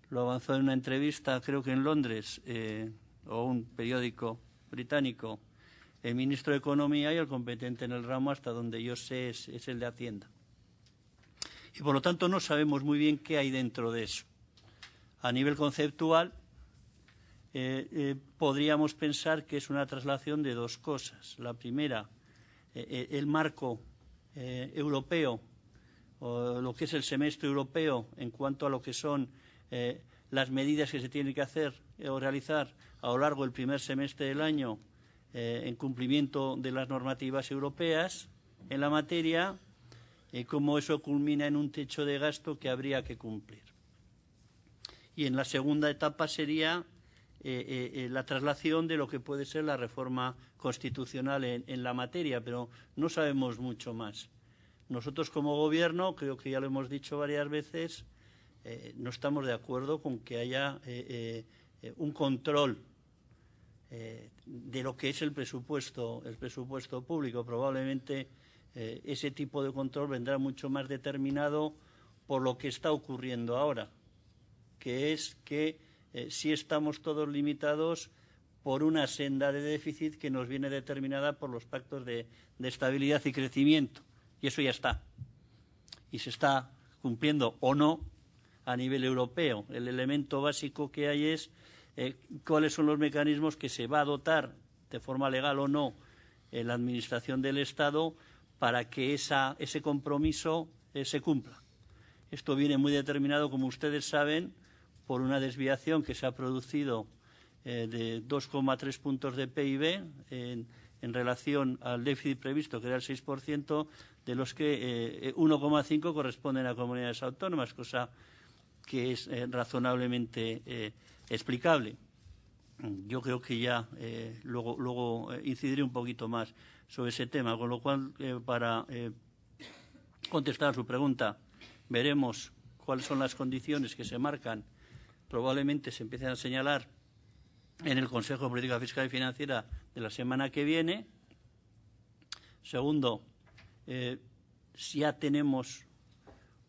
Lo avanzó en una entrevista, creo que en Londres, o un periódico británico, el ministro de Economía, y el competente en el ramo, hasta donde yo sé, es el de Hacienda. Y por lo tanto no sabemos muy bien qué hay dentro de eso. A nivel conceptual, podríamos pensar que es una traslación de dos cosas. La primera, el marco europeo, o lo que es el semestre europeo en cuanto a lo que son las medidas que se tienen que hacer o realizar a lo largo del primer semestre del año en cumplimiento de las normativas europeas en la materia. cómo eso culmina en un techo de gasto que habría que cumplir. Y en la segunda etapa sería la traslación de lo que puede ser la reforma constitucional en la materia, pero no sabemos mucho más. Nosotros como Gobierno, creo que ya lo hemos dicho varias veces, no estamos de acuerdo con que haya un control de lo que es el presupuesto público. Probablemente ese tipo de control vendrá mucho más determinado por lo que está ocurriendo ahora, que es que sí estamos todos limitados por una senda de déficit que nos viene determinada por los pactos de estabilidad y crecimiento. Y eso ya está. Y se está cumpliendo o no a nivel europeo. El elemento básico que hay es cuáles son los mecanismos que se va a dotar, de forma legal o no, en la Administración del Estado para que ese compromiso se cumpla. Esto viene muy determinado, como ustedes saben, por una desviación que se ha producido de 2,3 puntos de PIB en relación al déficit previsto, que era el 6%, de los que 1,5 corresponden a comunidades autónomas, cosa que es razonablemente explicable. Yo creo que ya luego incidiré un poquito más sobre ese tema, con lo cual, para contestar a su pregunta, veremos cuáles son las condiciones que se marcan. Probablemente se empiecen a señalar en el Consejo de Política Fiscal y Financiera de la semana que viene. Segundo, si ya tenemos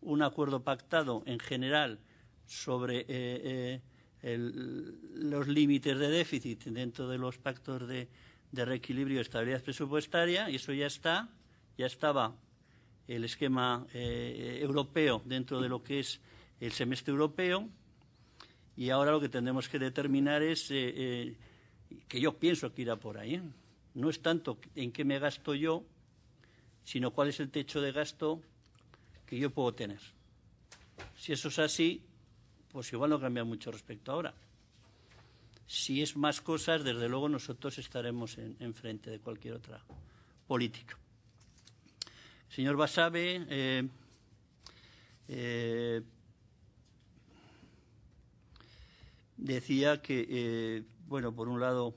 un acuerdo pactado en general sobre los límites de déficit dentro de los pactos de reequilibrio y estabilidad presupuestaria, y eso ya estaba el esquema europeo dentro de lo que es el semestre europeo. Y ahora lo que tendremos que determinar es, que yo pienso que irá por ahí, no es tanto en qué me gasto yo, sino cuál es el techo de gasto que yo puedo tener. Si eso es así, pues igual no cambia mucho respecto a ahora. Si es más cosas, desde luego nosotros estaremos en frente de cualquier otra política. Señor Basabe, decía que, bueno, por un lado,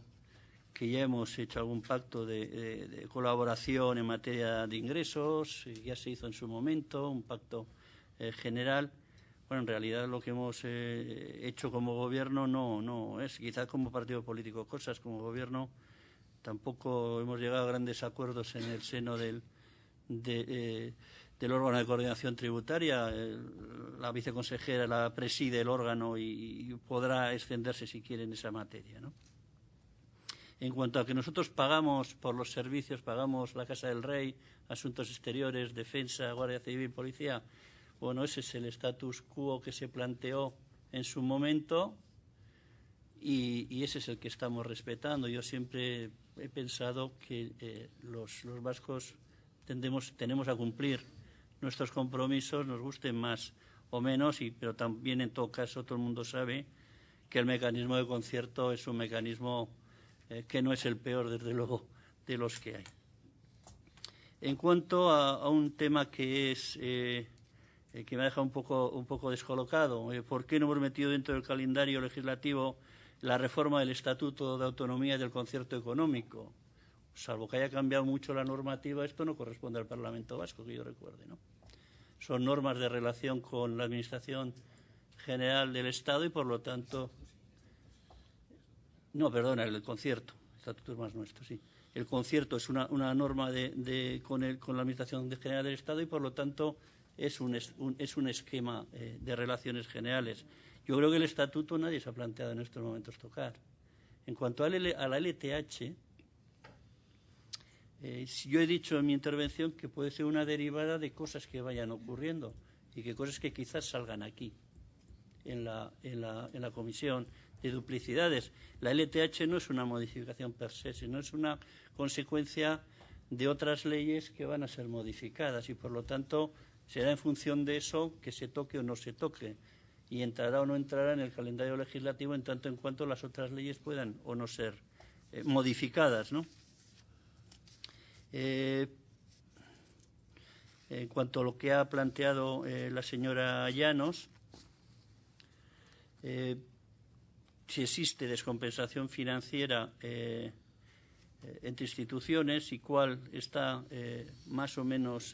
que ya hemos hecho algún pacto de colaboración en materia de ingresos, ya se hizo en su momento, un pacto general. Bueno, en realidad lo que hemos hecho como Gobierno no es, quizás como partido político cosas, como Gobierno tampoco hemos llegado a grandes acuerdos en el seno del órgano de coordinación tributaria. La viceconsejera la preside el órgano y podrá extenderse si quiere en esa materia, ¿no? En cuanto a que nosotros pagamos por los servicios, pagamos la Casa del Rey, Asuntos Exteriores, Defensa, Guardia Civil, Policía, bueno, ese es el status quo que se planteó en su momento y ese es el que estamos respetando. Yo siempre he pensado que los vascos tenemos a cumplir nuestros compromisos, nos gusten más o menos, pero también en todo caso todo el mundo sabe que el mecanismo de concierto es un mecanismo que no es el peor, desde luego, de los que hay. En cuanto a un tema que es que me ha dejado un poco descolocado, ¿por qué no hemos metido dentro del calendario legislativo la reforma del Estatuto de Autonomía y del Concierto Económico? Salvo que haya cambiado mucho la normativa, esto no corresponde al Parlamento Vasco, que yo recuerde, ¿no? Son normas de relación con la Administración General del Estado y, por lo tanto... No, perdona, el concierto. El estatuto es más nuestro, sí. El concierto es una norma con la Administración General del Estado y, por lo tanto, es un esquema de relaciones generales. Yo creo que el estatuto nadie se ha planteado en estos momentos tocar. En cuanto a la LTH, yo he dicho en mi intervención que puede ser una derivada de cosas que vayan ocurriendo y que cosas que quizás salgan aquí, en la comisión de duplicidades. La LTH no es una modificación per se, sino es una consecuencia de otras leyes que van a ser modificadas y, por lo tanto, será en función de eso que se toque o no se toque y entrará o no entrará en el calendario legislativo en tanto en cuanto las otras leyes puedan o no ser modificadas, ¿no? En cuanto a lo que ha planteado la señora Llanos, si existe descompensación financiera entre instituciones y cuál está más o menos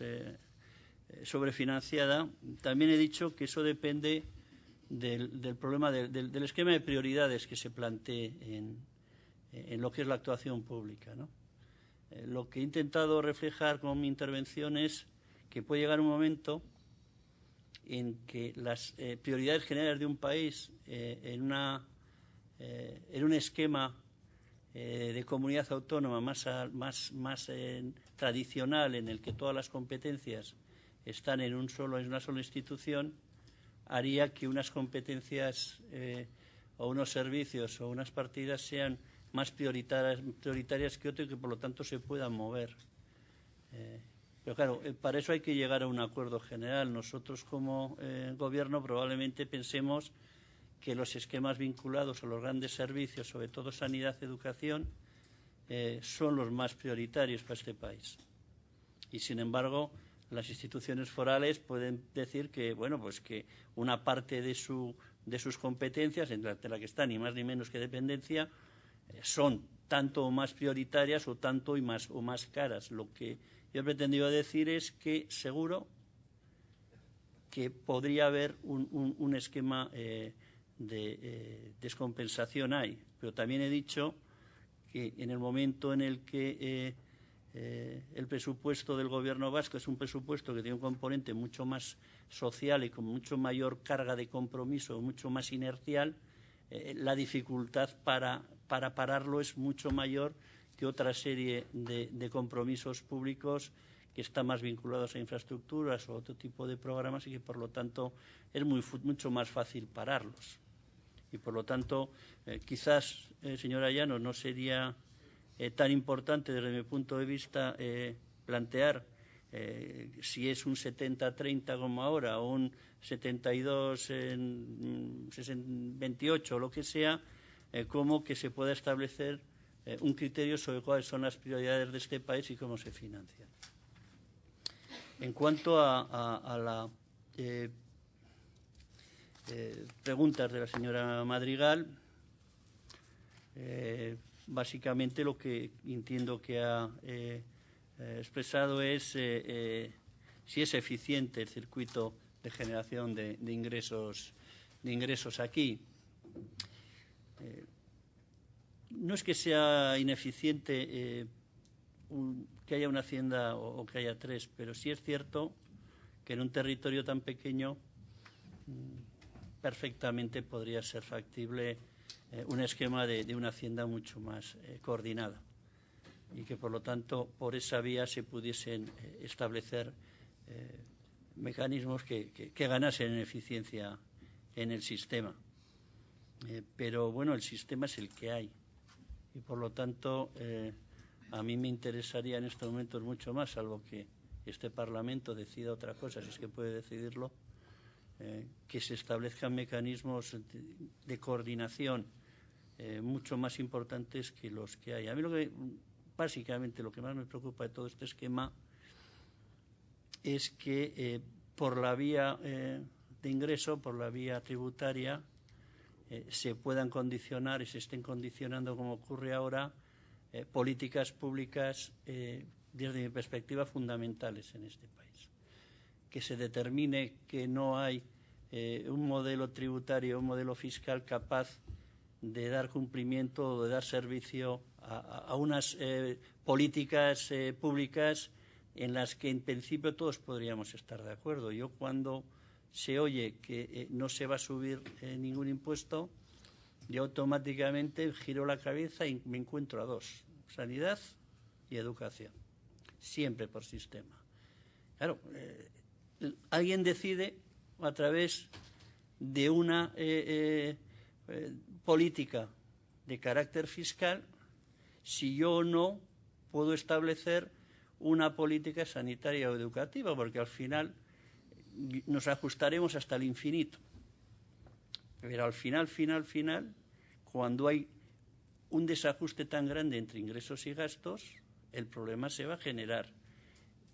sobrefinanciada, también he dicho que eso depende del problema del esquema de prioridades que se plantee en lo que es la actuación pública, ¿no? Lo que he intentado reflejar con mi intervención es que puede llegar un momento en que las prioridades generales de un país en un esquema de comunidad autónoma más tradicional, en el que todas las competencias están en una sola institución, haría que unas competencias o unos servicios o unas partidas sean más prioritarias que otras y que por lo tanto se puedan mover. Pero claro, para eso hay que llegar a un acuerdo general. Nosotros como Gobierno probablemente pensemos que los esquemas vinculados a los grandes servicios, sobre todo sanidad, educación, son los más prioritarios para este país. Y sin embargo, las instituciones forales pueden decir que, bueno, pues que una parte de sus competencias, entre la que está ni más ni menos que dependencia, son tanto o más prioritarias o tanto o más caras. Lo que yo he pretendido decir es que seguro que podría haber un esquema de descompensación ahí, pero también he dicho que en el momento en el que el presupuesto del Gobierno vasco es un presupuesto que tiene un componente mucho más social y con mucho mayor carga de compromiso, mucho más inercial, la dificultad para pararlo es mucho mayor que otra serie de compromisos públicos que están más vinculados a infraestructuras o otro tipo de programas y que, por lo tanto, es mucho más fácil pararlos. Y, por lo tanto, quizás, señora Llanos, no sería tan importante desde mi punto de vista plantear si es un 70-30 como ahora o un 72-28 o lo que sea, como que se pueda establecer un criterio sobre cuáles son las prioridades de este país y cómo se financian. En cuanto a las preguntas de la señora Madrigal, básicamente lo que entiendo que ha expresado es si es eficiente el circuito de generación de ingresos aquí. No es que sea ineficiente que haya una hacienda o que haya tres, pero sí es cierto que en un territorio tan pequeño perfectamente podría ser factible un esquema de una hacienda mucho más coordinada y que, por lo tanto, por esa vía se pudiesen establecer mecanismos que ganasen en eficiencia en el sistema. Pero, bueno, el sistema es el que hay y, por lo tanto, a mí me interesaría en estos momentos mucho más, salvo que este Parlamento decida otra cosa, si es que puede decidirlo, que se establezcan mecanismos de coordinación mucho más importantes que los que hay. A mí básicamente lo que más me preocupa de todo este esquema es que por la vía de ingreso, por la vía tributaria, se puedan condicionar y se estén condicionando, como ocurre ahora, políticas públicas, desde mi perspectiva, fundamentales en este país. Que se determine que no hay un modelo tributario, un modelo fiscal capaz de dar cumplimiento o de dar servicio a unas políticas públicas en las que, en principio, todos podríamos estar de acuerdo. Yo, cuando se oye que no se va a subir ningún impuesto, yo automáticamente giro la cabeza y me encuentro a dos: sanidad y educación, siempre por sistema. Claro, alguien decide a través de una política de carácter fiscal si yo o no puedo establecer una política sanitaria o educativa, porque al final nos ajustaremos hasta el infinito. Pero al final, cuando hay un desajuste tan grande entre ingresos y gastos, el problema se va a generar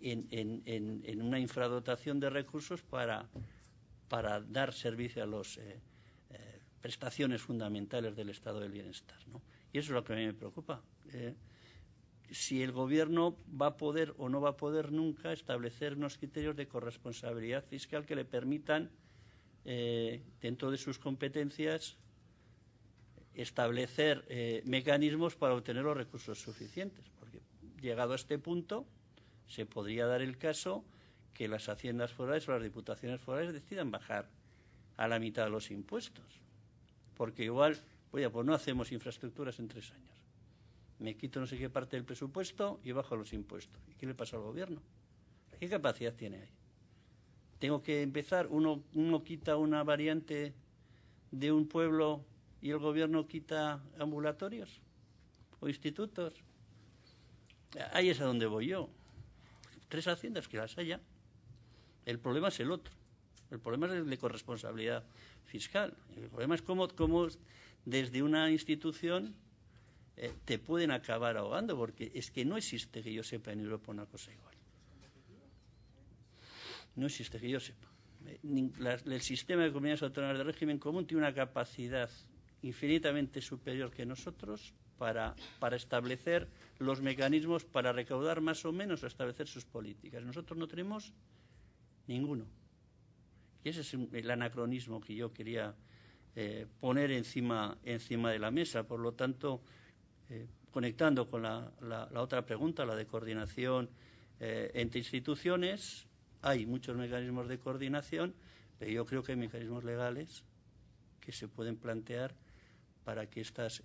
en una infradotación de recursos para dar servicio a las prestaciones fundamentales del estado del bienestar, ¿no? Y eso es lo que a mí me preocupa. Si el Gobierno va a poder o no va a poder nunca establecer unos criterios de corresponsabilidad fiscal que le permitan, dentro de sus competencias, establecer mecanismos para obtener los recursos suficientes. Porque llegado a este punto, se podría dar el caso que las haciendas forales o las diputaciones forales decidan bajar a la mitad los impuestos. Porque igual, oye, pues no hacemos infraestructuras en 3 años. Me quito no sé qué parte del presupuesto y bajo los impuestos. ¿Y qué le pasa al Gobierno? ¿Qué capacidad tiene ahí? Tengo que empezar, uno quita una variante de un pueblo y el Gobierno quita ambulatorios o institutos. Ahí es a donde voy yo. 3 haciendas, que las haya. El problema es el otro. El problema es el de corresponsabilidad fiscal. El problema es cómo desde una institución te pueden acabar ahogando, porque es que no existe, que yo sepa, en Europa una cosa igual. No existe, que yo sepa. El sistema de comunidades autónomas de régimen común tiene una capacidad infinitamente superior que nosotros para establecer los mecanismos para recaudar más o menos o establecer sus políticas. Nosotros no tenemos ninguno. Y ese es el anacronismo que yo quería poner encima de la mesa. Por lo tanto, conectando con la otra pregunta, la de coordinación entre instituciones, hay muchos mecanismos de coordinación, pero yo creo que hay mecanismos legales que se pueden plantear para que estas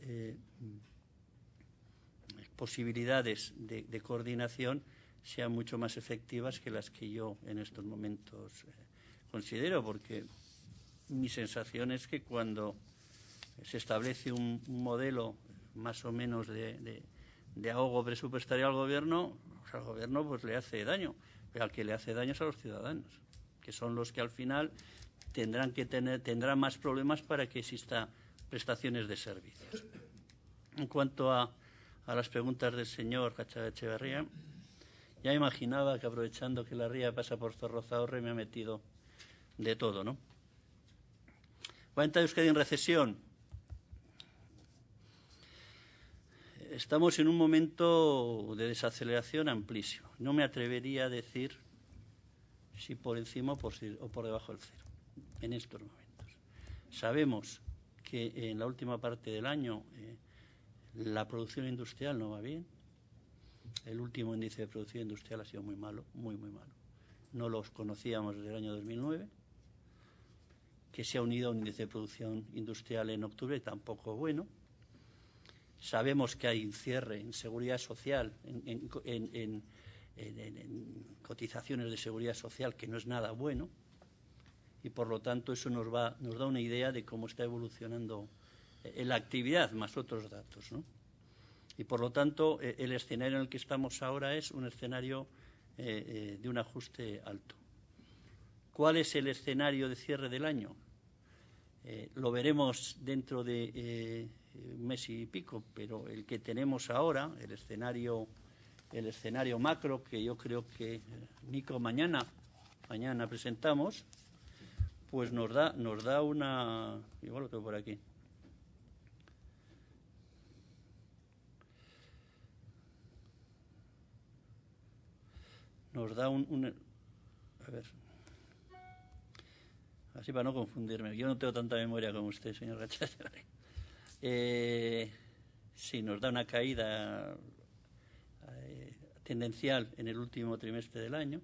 posibilidades de coordinación sean mucho más efectivas que las que yo en estos momentos considero, porque mi sensación es que cuando se establece un modelo más o menos de ahogo presupuestario al Gobierno, pues al Gobierno pues le hace daño, pero al que le hace daño es a los ciudadanos, que son los que al final tendrán más problemas para que exista prestaciones de servicios. En cuanto a las preguntas del señor Gatzagaetxebarria, ya imaginaba que, aprovechando que la ría pasa por Zorrozaurre, me ha metido de todo, ¿no? ¿Va a entrar Euskadi en recesión? Estamos en un momento de desaceleración amplísimo. No me atrevería a decir si por encima o por debajo del cero en estos momentos. Sabemos que en la última parte del año la producción industrial no va bien. El último índice de producción industrial ha sido muy malo, muy malo. No los conocíamos desde el año 2009. Que se ha unido a un índice de producción industrial en octubre tampoco bueno. Sabemos que hay un cierre en seguridad social, en cotizaciones de seguridad social, que no es nada bueno, y por lo tanto eso nos da una idea de cómo está evolucionando la actividad, más otros datos, ¿no? Y por lo tanto el escenario en el que estamos ahora es un escenario de un ajuste alto. ¿Cuál es el escenario de cierre del año? Lo veremos dentro de un mes y pico, pero el que tenemos ahora, el escenario macro, que yo creo que Nico mañana presentamos, pues nos da una, igual lo tengo por aquí. Nos da a ver, así para no confundirme, yo no tengo tanta memoria como usted, señor Gatzagaetxebarria. Sí, nos da una caída tendencial en el último trimestre del año,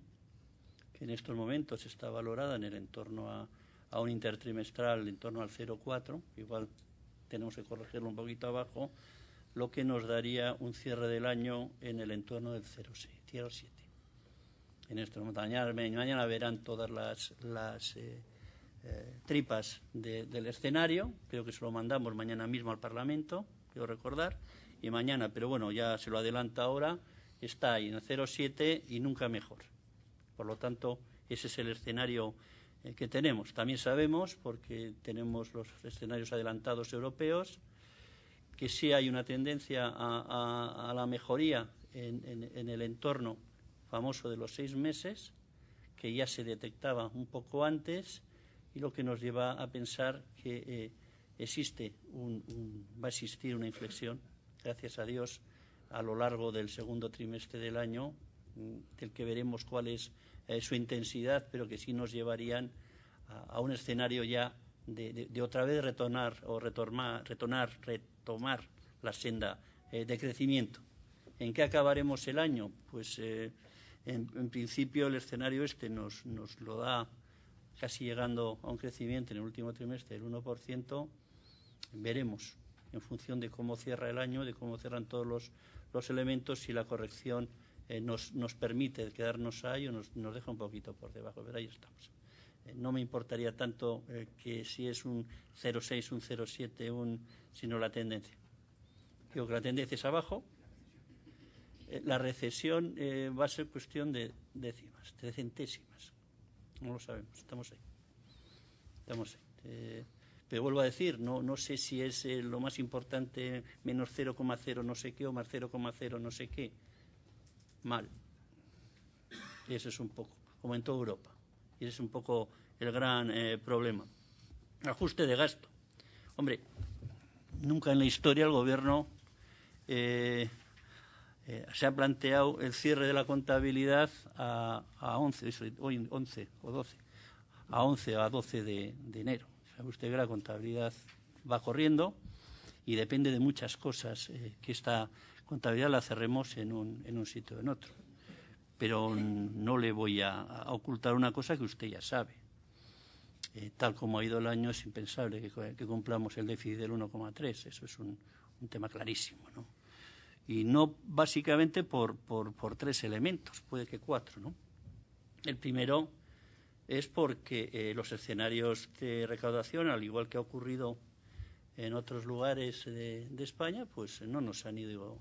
que en estos momentos está valorada en el entorno a un intertrimestral en torno al 0,4, igual tenemos que corregirlo un poquito abajo, lo que nos daría un cierre del año en el entorno del 0,7. En estos momentos, mañana verán todas las tripas del escenario. Creo que se lo mandamos mañana mismo al Parlamento, quiero recordar, y mañana, pero bueno, ya se lo adelanta ahora, está ahí en el 0,7 y nunca mejor. Por lo tanto, ese es el escenario que tenemos. También sabemos, porque tenemos los escenarios adelantados europeos, que sí hay una tendencia a la mejoría en el entorno famoso de los 6 meses, que ya se detectaba un poco antes, y lo que nos lleva a pensar que va a existir una inflexión, gracias a Dios, a lo largo del segundo trimestre del año, del que veremos cuál es su intensidad, pero que sí nos llevarían a un escenario ya de otra vez retomar la senda de crecimiento. ¿En qué acabaremos el año? Pues en principio el escenario nos lo da casi llegando a un crecimiento en el último trimestre del 1%. Veremos, en función de cómo cierra el año, de cómo cierran todos los elementos, si la corrección nos permite quedarnos ahí o nos deja un poquito por debajo. Pero ahí estamos. No me importaría tanto que si es un 0,6, un 0,7, sino la tendencia. Digo que la tendencia es abajo. La recesión va a ser cuestión de décimas, de centésimas. No lo sabemos, estamos ahí. Pero vuelvo a decir, no sé si es lo más importante menos 0,0 no sé qué o más 0,0 no sé qué. Mal. Y eso es un poco, como en toda Europa. Y ese es un poco el gran problema. Ajuste de gasto. Hombre, nunca en la historia el Gobierno se ha planteado el cierre de la contabilidad a 11 o 12, a 11 o a 12 de enero. Sabe usted que la contabilidad va corriendo y depende de muchas cosas que esta contabilidad la cerremos en un sitio o en otro. Pero no le voy a ocultar una cosa que usted ya sabe. Tal como ha ido el año, es impensable que cumplamos el déficit del 1,3. Eso es un tema clarísimo, ¿no? Y no básicamente por 3 elementos, puede que 4, ¿no? El primero es porque los escenarios de recaudación, al igual que ha ocurrido en otros lugares de España, pues no nos han ido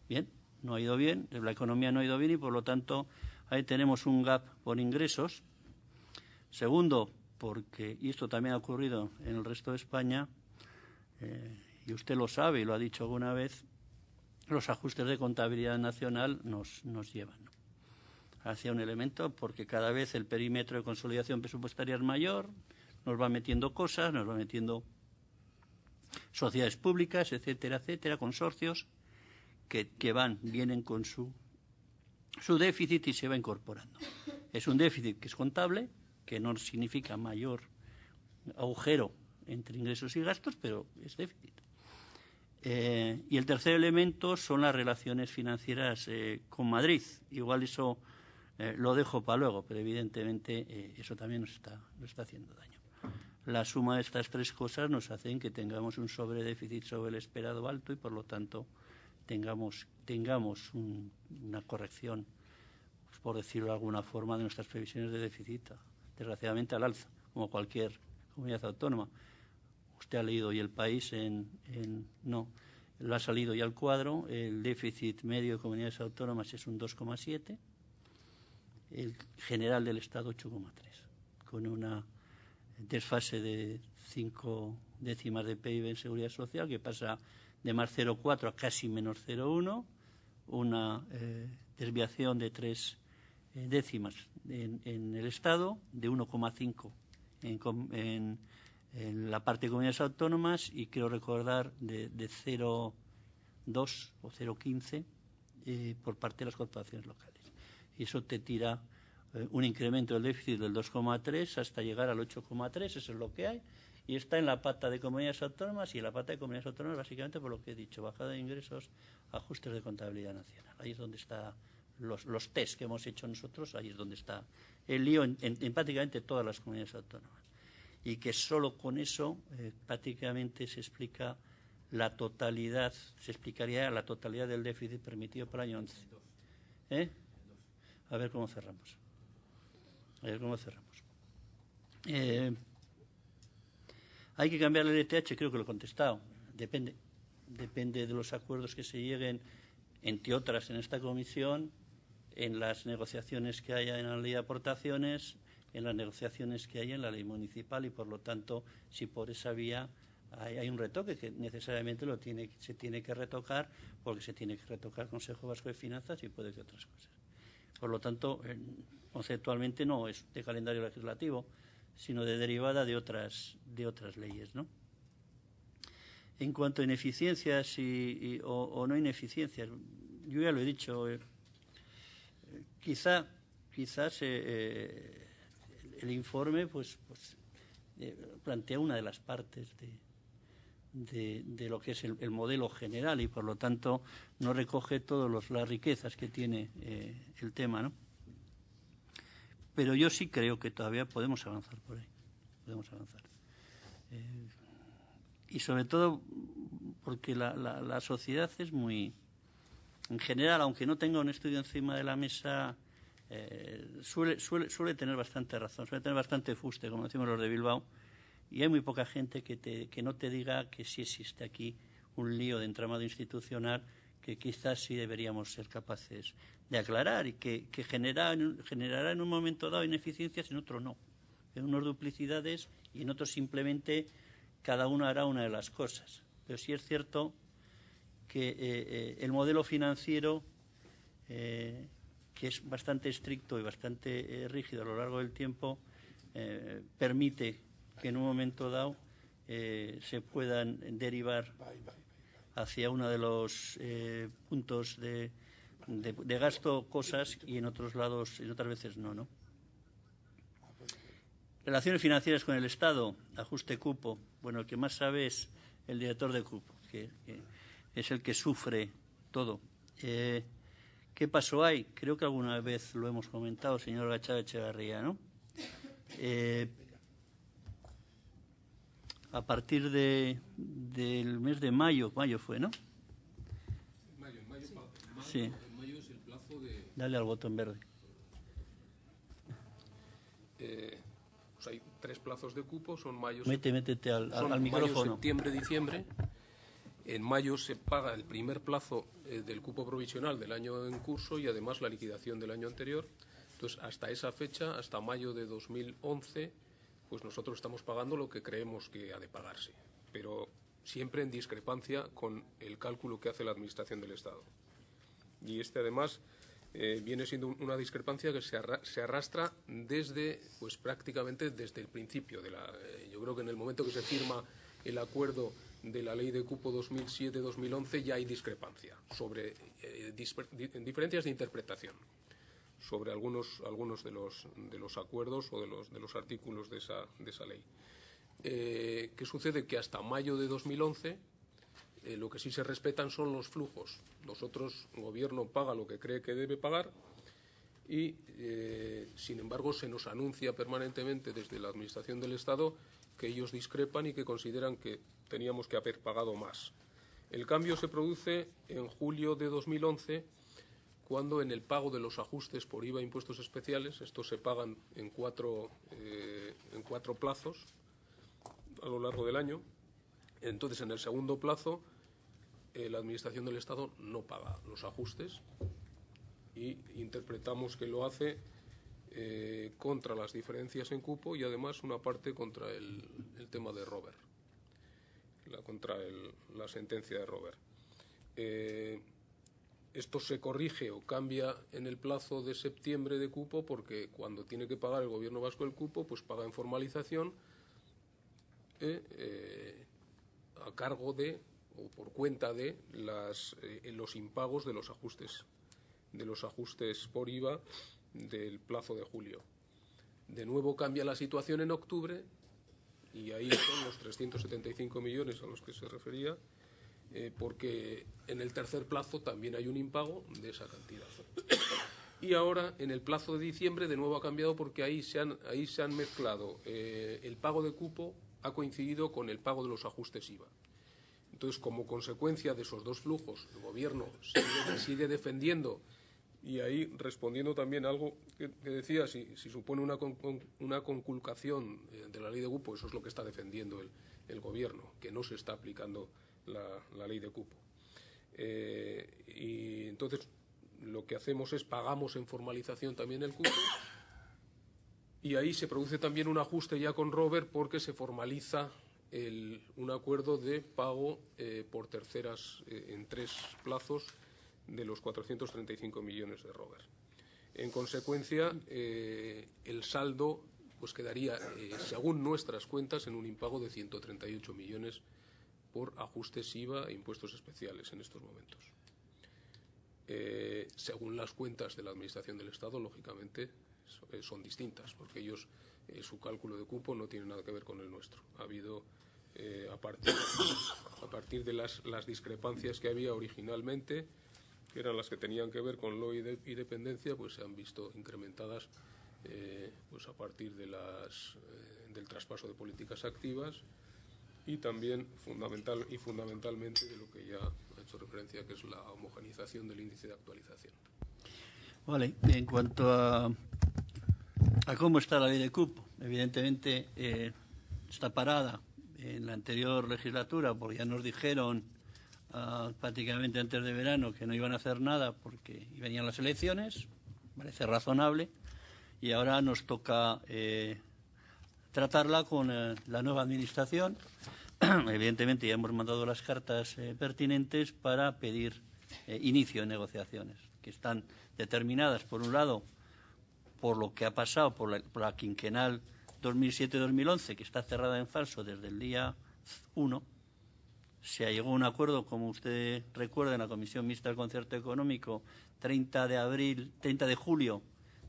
bien. No ha ido bien, la economía no ha ido bien y por lo tanto ahí tenemos un gap por ingresos. Segundo, porque, y esto también ha ocurrido en el resto de España, y usted lo sabe y lo ha dicho alguna vez, los ajustes de contabilidad nacional nos llevan, ¿no?, hacia un elemento, porque cada vez el perímetro de consolidación presupuestaria es mayor, nos va metiendo cosas, nos va metiendo sociedades públicas, etcétera, etcétera, consorcios, que vienen con su déficit y se va incorporando. Es un déficit que es contable, que no significa mayor agujero entre ingresos y gastos, pero es déficit. Y el tercer elemento son las relaciones financieras con Madrid. Igual eso lo dejo para luego, pero evidentemente eso también nos está haciendo daño. La suma de estas 3 cosas nos hacen que tengamos un sobredéficit sobre el esperado alto y por lo tanto tengamos una corrección, pues, por decirlo de alguna forma, de nuestras previsiones de déficit, desgraciadamente al alza, como cualquier comunidad autónoma. Usted ha leído hoy El País no, lo ha salido ya el cuadro. El déficit medio de comunidades autónomas es un 2,7, el general del Estado 8,3, con una desfase de 5 décimas de PIB en seguridad social que pasa de más 0,4 a casi menos 0,1, una desviación de 3 décimas en el Estado, de 1,5 en la parte de comunidades autónomas y creo recordar de 0,2 o 0,15 por parte de las corporaciones locales. Y eso te tira un incremento del déficit del 2,3 hasta llegar al 8,3, eso es lo que hay. Y está en la pata de comunidades autónomas y en la pata de comunidades autónomas básicamente por lo que he dicho, bajada de ingresos, ajustes de contabilidad nacional. Ahí es donde están los test que hemos hecho nosotros, ahí es donde está el lío en prácticamente todas las comunidades autónomas. Y que solo con eso prácticamente se explicaría la totalidad del déficit permitido para el año 11. A ver cómo cerramos. Hay que cambiar el LTH, creo que lo he contestado. Depende de los acuerdos que se lleguen, entre otras, en esta comisión, en las negociaciones que haya en la ley de aportaciones, en las negociaciones que hay en la ley municipal y, por lo tanto, si por esa vía hay un retoque que necesariamente se tiene que retocar porque se tiene que retocar el Consejo Vasco de Finanzas y puede que otras cosas. Por lo tanto, conceptualmente no es de calendario legislativo, sino de derivada de otras leyes, ¿no? En cuanto a ineficiencias o no ineficiencias, yo ya lo he dicho, quizás el informe pues plantea una de las partes de lo que es el modelo general y por lo tanto no recoge todas las riquezas que tiene el tema, ¿no? Pero yo sí creo que todavía podemos avanzar por ahí, podemos avanzar. Y sobre todo porque la sociedad es muy, en general, aunque no tenga un estudio encima de la mesa, suele tener bastante razón, suele tener bastante fuste, como decimos los de Bilbao, y hay muy poca gente que no te diga que sí existe aquí un lío de entramado institucional que quizás sí deberíamos ser capaces de aclarar y que generará en un momento dado ineficiencias, en otro no, en unos duplicidades y en otros simplemente cada uno hará una de las cosas. Pero sí es cierto que el modelo financiero, que es bastante estricto y bastante rígido a lo largo del tiempo, permite que en un momento dado se puedan derivar hacia uno de los puntos de gasto cosas y en otros lados, en otras veces no. Relaciones financieras con el Estado, ajuste cupo. Bueno, el que más sabe es el director de cupo, que es el que sufre todo. ¿Qué pasó ahí? Creo que alguna vez lo hemos comentado, señor Gachaga-Echevarría, ¿no? A partir del mes de mayo fue, ¿no? En mayo Sí. En mayo es el plazo de... Dale al botón verde. Pues hay 3 plazos de cupo, son mayo... Métete al micrófono. Mayo, septiembre, diciembre. En mayo se paga el primer plazo del cupo provisional del año en curso y además la liquidación del año anterior. Entonces, hasta esa fecha, hasta mayo de 2011, pues nosotros estamos pagando lo que creemos que ha de pagarse, pero siempre en discrepancia con el cálculo que hace la Administración del Estado. Y además, viene siendo una discrepancia que se arrastra desde, pues prácticamente desde el principio de yo creo que en el momento que se firma el acuerdo de la Ley de Cupo 2007-2011 ya hay discrepancia sobre diferencias de interpretación sobre algunos de los acuerdos o de los artículos de esa ley. ¿Qué sucede? Que hasta mayo de 2011 lo que sí se respetan son los flujos. Nosotros, el Gobierno paga lo que cree que debe pagar y, sin embargo, se nos anuncia permanentemente desde la Administración del Estado que ellos discrepan y que consideran que teníamos que haber pagado más. El cambio se produce en julio de 2011, cuando en el pago de los ajustes por IVA e impuestos especiales, estos se pagan en cuatro plazos a lo largo del año. Entonces, en el segundo plazo, la Administración del Estado no paga los ajustes y interpretamos que lo hace contra las diferencias en cupo y además una parte contra el tema de Robert, contra la sentencia de Robert. Esto se corrige o cambia en el plazo de septiembre de cupo porque cuando tiene que pagar el Gobierno vasco el cupo, pues paga en formalización a cargo de o por cuenta de los impagos de los ajustes por IVA del plazo de julio. De nuevo cambia la situación en octubre y ahí son los 375 millones a los que se refería, porque en el tercer plazo también hay un impago de esa cantidad. Y ahora, en el plazo de diciembre, de nuevo ha cambiado porque ahí se han mezclado. El pago de cupo ha coincidido con el pago de los ajustes IVA. Entonces, como consecuencia de esos dos flujos, el Gobierno sigue defendiendo, y ahí respondiendo también a algo que decía, si supone una conculcación de la ley de cupo, eso es lo que está defendiendo el Gobierno, que no se está aplicando la ley de cupo. Y entonces lo que hacemos es pagamos en formalización también el cupo y ahí se produce también un ajuste ya con Robert porque se formaliza un acuerdo de pago por terceras en 3 plazos de los 435 millones de Robert. En consecuencia, el saldo pues quedaría, según nuestras cuentas, en un impago de 138 millones por ajustes IVA e impuestos especiales en estos momentos. Según las cuentas de la Administración del Estado, lógicamente, son distintas, porque ellos, su cálculo de cupo no tiene nada que ver con el nuestro. Ha habido, a partir de las discrepancias que había originalmente, que eran las que tenían que ver con LOI y dependencia, pues se han visto incrementadas pues a partir de del traspaso de políticas activas y también fundamentalmente de lo que ya ha hecho referencia, que es la homogeneización del índice de actualización. Vale, en cuanto a cómo está la ley de cupo, evidentemente está parada en la anterior legislatura, porque ya nos dijeron prácticamente antes de verano que no iban a hacer nada porque venían las elecciones, parece razonable, y ahora nos toca tratarla con la nueva administración. Evidentemente ya hemos mandado las cartas pertinentes para pedir inicio de negociaciones, que están determinadas, por un lado, por lo que ha pasado por la quinquenal 2007-2011, que está cerrada en falso desde el día 1. Se llegó a un acuerdo, como usted recuerda, en la Comisión Mixta del Concierto Económico, 30 de julio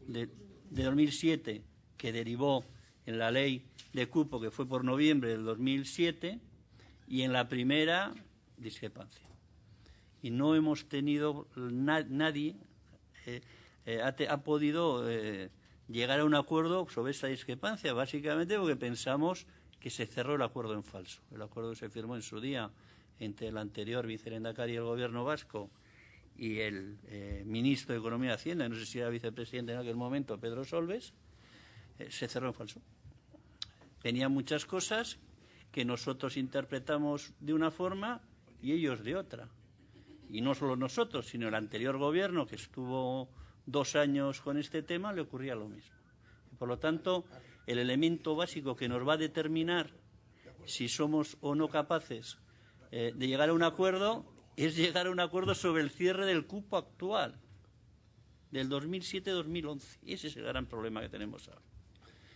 de 2007, que derivó en la ley de cupo, que fue por noviembre del 2007, y en la primera discrepancia. Y no hemos tenido, nadie ha podido llegar a un acuerdo sobre esa discrepancia, básicamente porque pensamos que se cerró el acuerdo en falso. El acuerdo se firmó en su día entre el anterior vicelehendakari y el Gobierno vasco y el ministro de Economía y Hacienda, no sé si era vicepresidente en aquel momento, Pedro Solbes, se cerró en falso. Tenía muchas cosas que nosotros interpretamos de una forma y ellos de otra. Y no solo nosotros, sino el anterior Gobierno, que estuvo 2 años con este tema, le ocurría lo mismo. Y por lo tanto, el elemento básico que nos va a determinar si somos o no capaces de llegar a un acuerdo es llegar a un acuerdo sobre el cierre del cupo actual, del 2007-2011. Ese es el gran problema que tenemos ahora.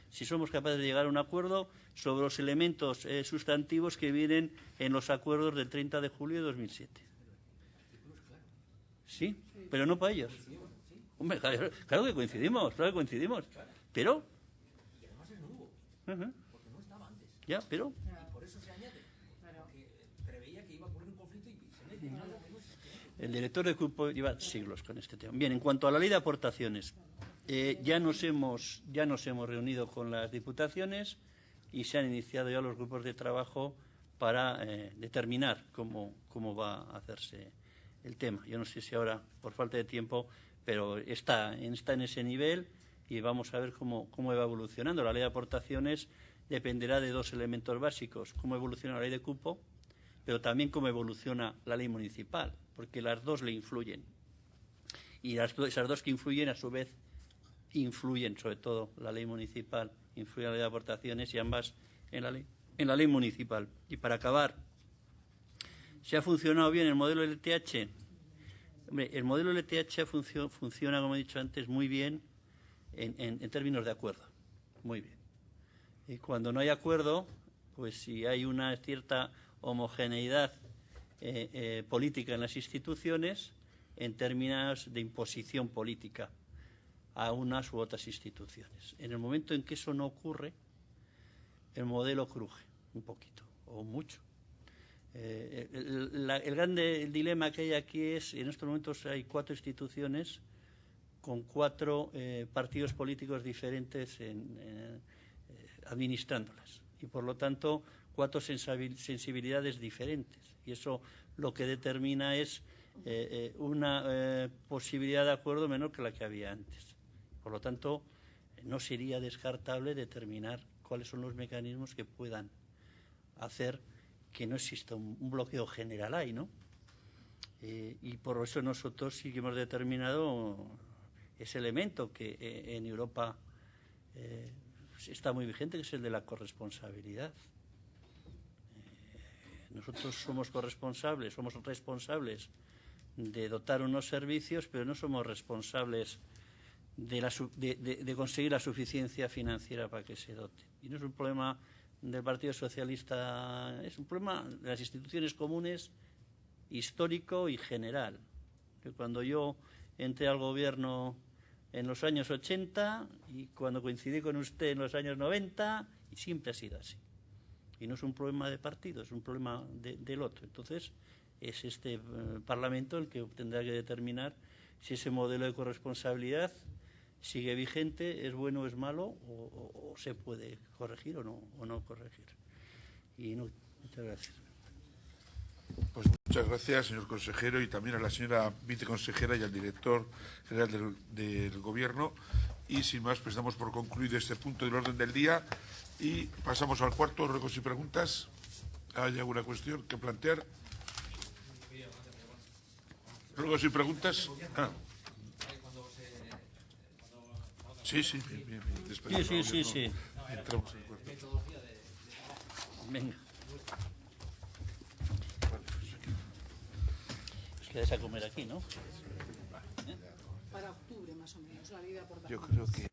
Si somos capaces de llegar a un acuerdo sobre los elementos sustantivos que vienen en los acuerdos del 30 de julio de 2007. Sí, pero no para ellos. Hombre, claro que coincidimos, pero... Ya, pero... El director de cupo lleva siglos con este tema. Bien, en cuanto a la ley de aportaciones, ya nos hemos reunido con las diputaciones y se han iniciado ya los grupos de trabajo para determinar cómo va a hacerse el tema. Yo no sé si ahora, por falta de tiempo, pero está en ese nivel y vamos a ver cómo va evolucionando. La ley de aportaciones dependerá de 2 elementos básicos: cómo evoluciona la ley de cupo, pero también cómo evoluciona la ley municipal, porque las dos le influyen. Y esas dos que influyen, a su vez, influyen, sobre todo la ley municipal, influye en la ley de aportaciones y ambas en la ley municipal. Y para acabar, ¿se ha funcionado bien el modelo LTH? Hombre, el modelo LTH funciona, como he dicho antes, muy bien en términos de acuerdo. Muy bien. Y cuando no hay acuerdo, pues si hay una cierta homogeneidad política en las instituciones, en términos de imposición política a unas u otras instituciones. En el momento en que eso no ocurre, el modelo cruje un poquito o mucho. El grande dilema que hay aquí es, en estos momentos hay 4 instituciones con 4 partidos políticos diferentes administrándolas y, por lo tanto, 4 sensibilidades diferentes. Y eso lo que determina es una posibilidad de acuerdo menor que la que había antes. Por lo tanto, no sería descartable determinar cuáles son los mecanismos que puedan hacer que no exista un bloqueo general ahí, ¿no? Y por eso nosotros sí que hemos determinado ese elemento que en Europa está muy vigente, que es el de la corresponsabilidad. Nosotros somos responsables de dotar unos servicios, pero no somos responsables de conseguir la suficiencia financiera para que se dote. Y no es un problema del Partido Socialista, es un problema de las instituciones comunes histórico y general. Que cuando yo entré al gobierno en los años 80 y cuando coincidí con usted en los años 90, y siempre ha sido así. Y no es un problema de partido, es un problema del otro. Entonces, es este Parlamento el que tendrá que determinar si ese modelo de corresponsabilidad sigue vigente, es bueno o es malo, o se puede corregir o no corregir. Y no, muchas gracias. Pues muchas gracias, señor consejero, y también a la señora viceconsejera y al director general del Gobierno. Y sin más, pues damos por concluido este punto del orden del día y pasamos al cuarto, ruegos y preguntas. ¿Hay alguna cuestión que plantear? ¿Ruegos y preguntas? Ah. Sí. Sí. Entramos en el cuarto. Venga. Os quedáis a comer aquí, ¿no? Para octubre, más o menos, la ley de aportaciones. Yo creo que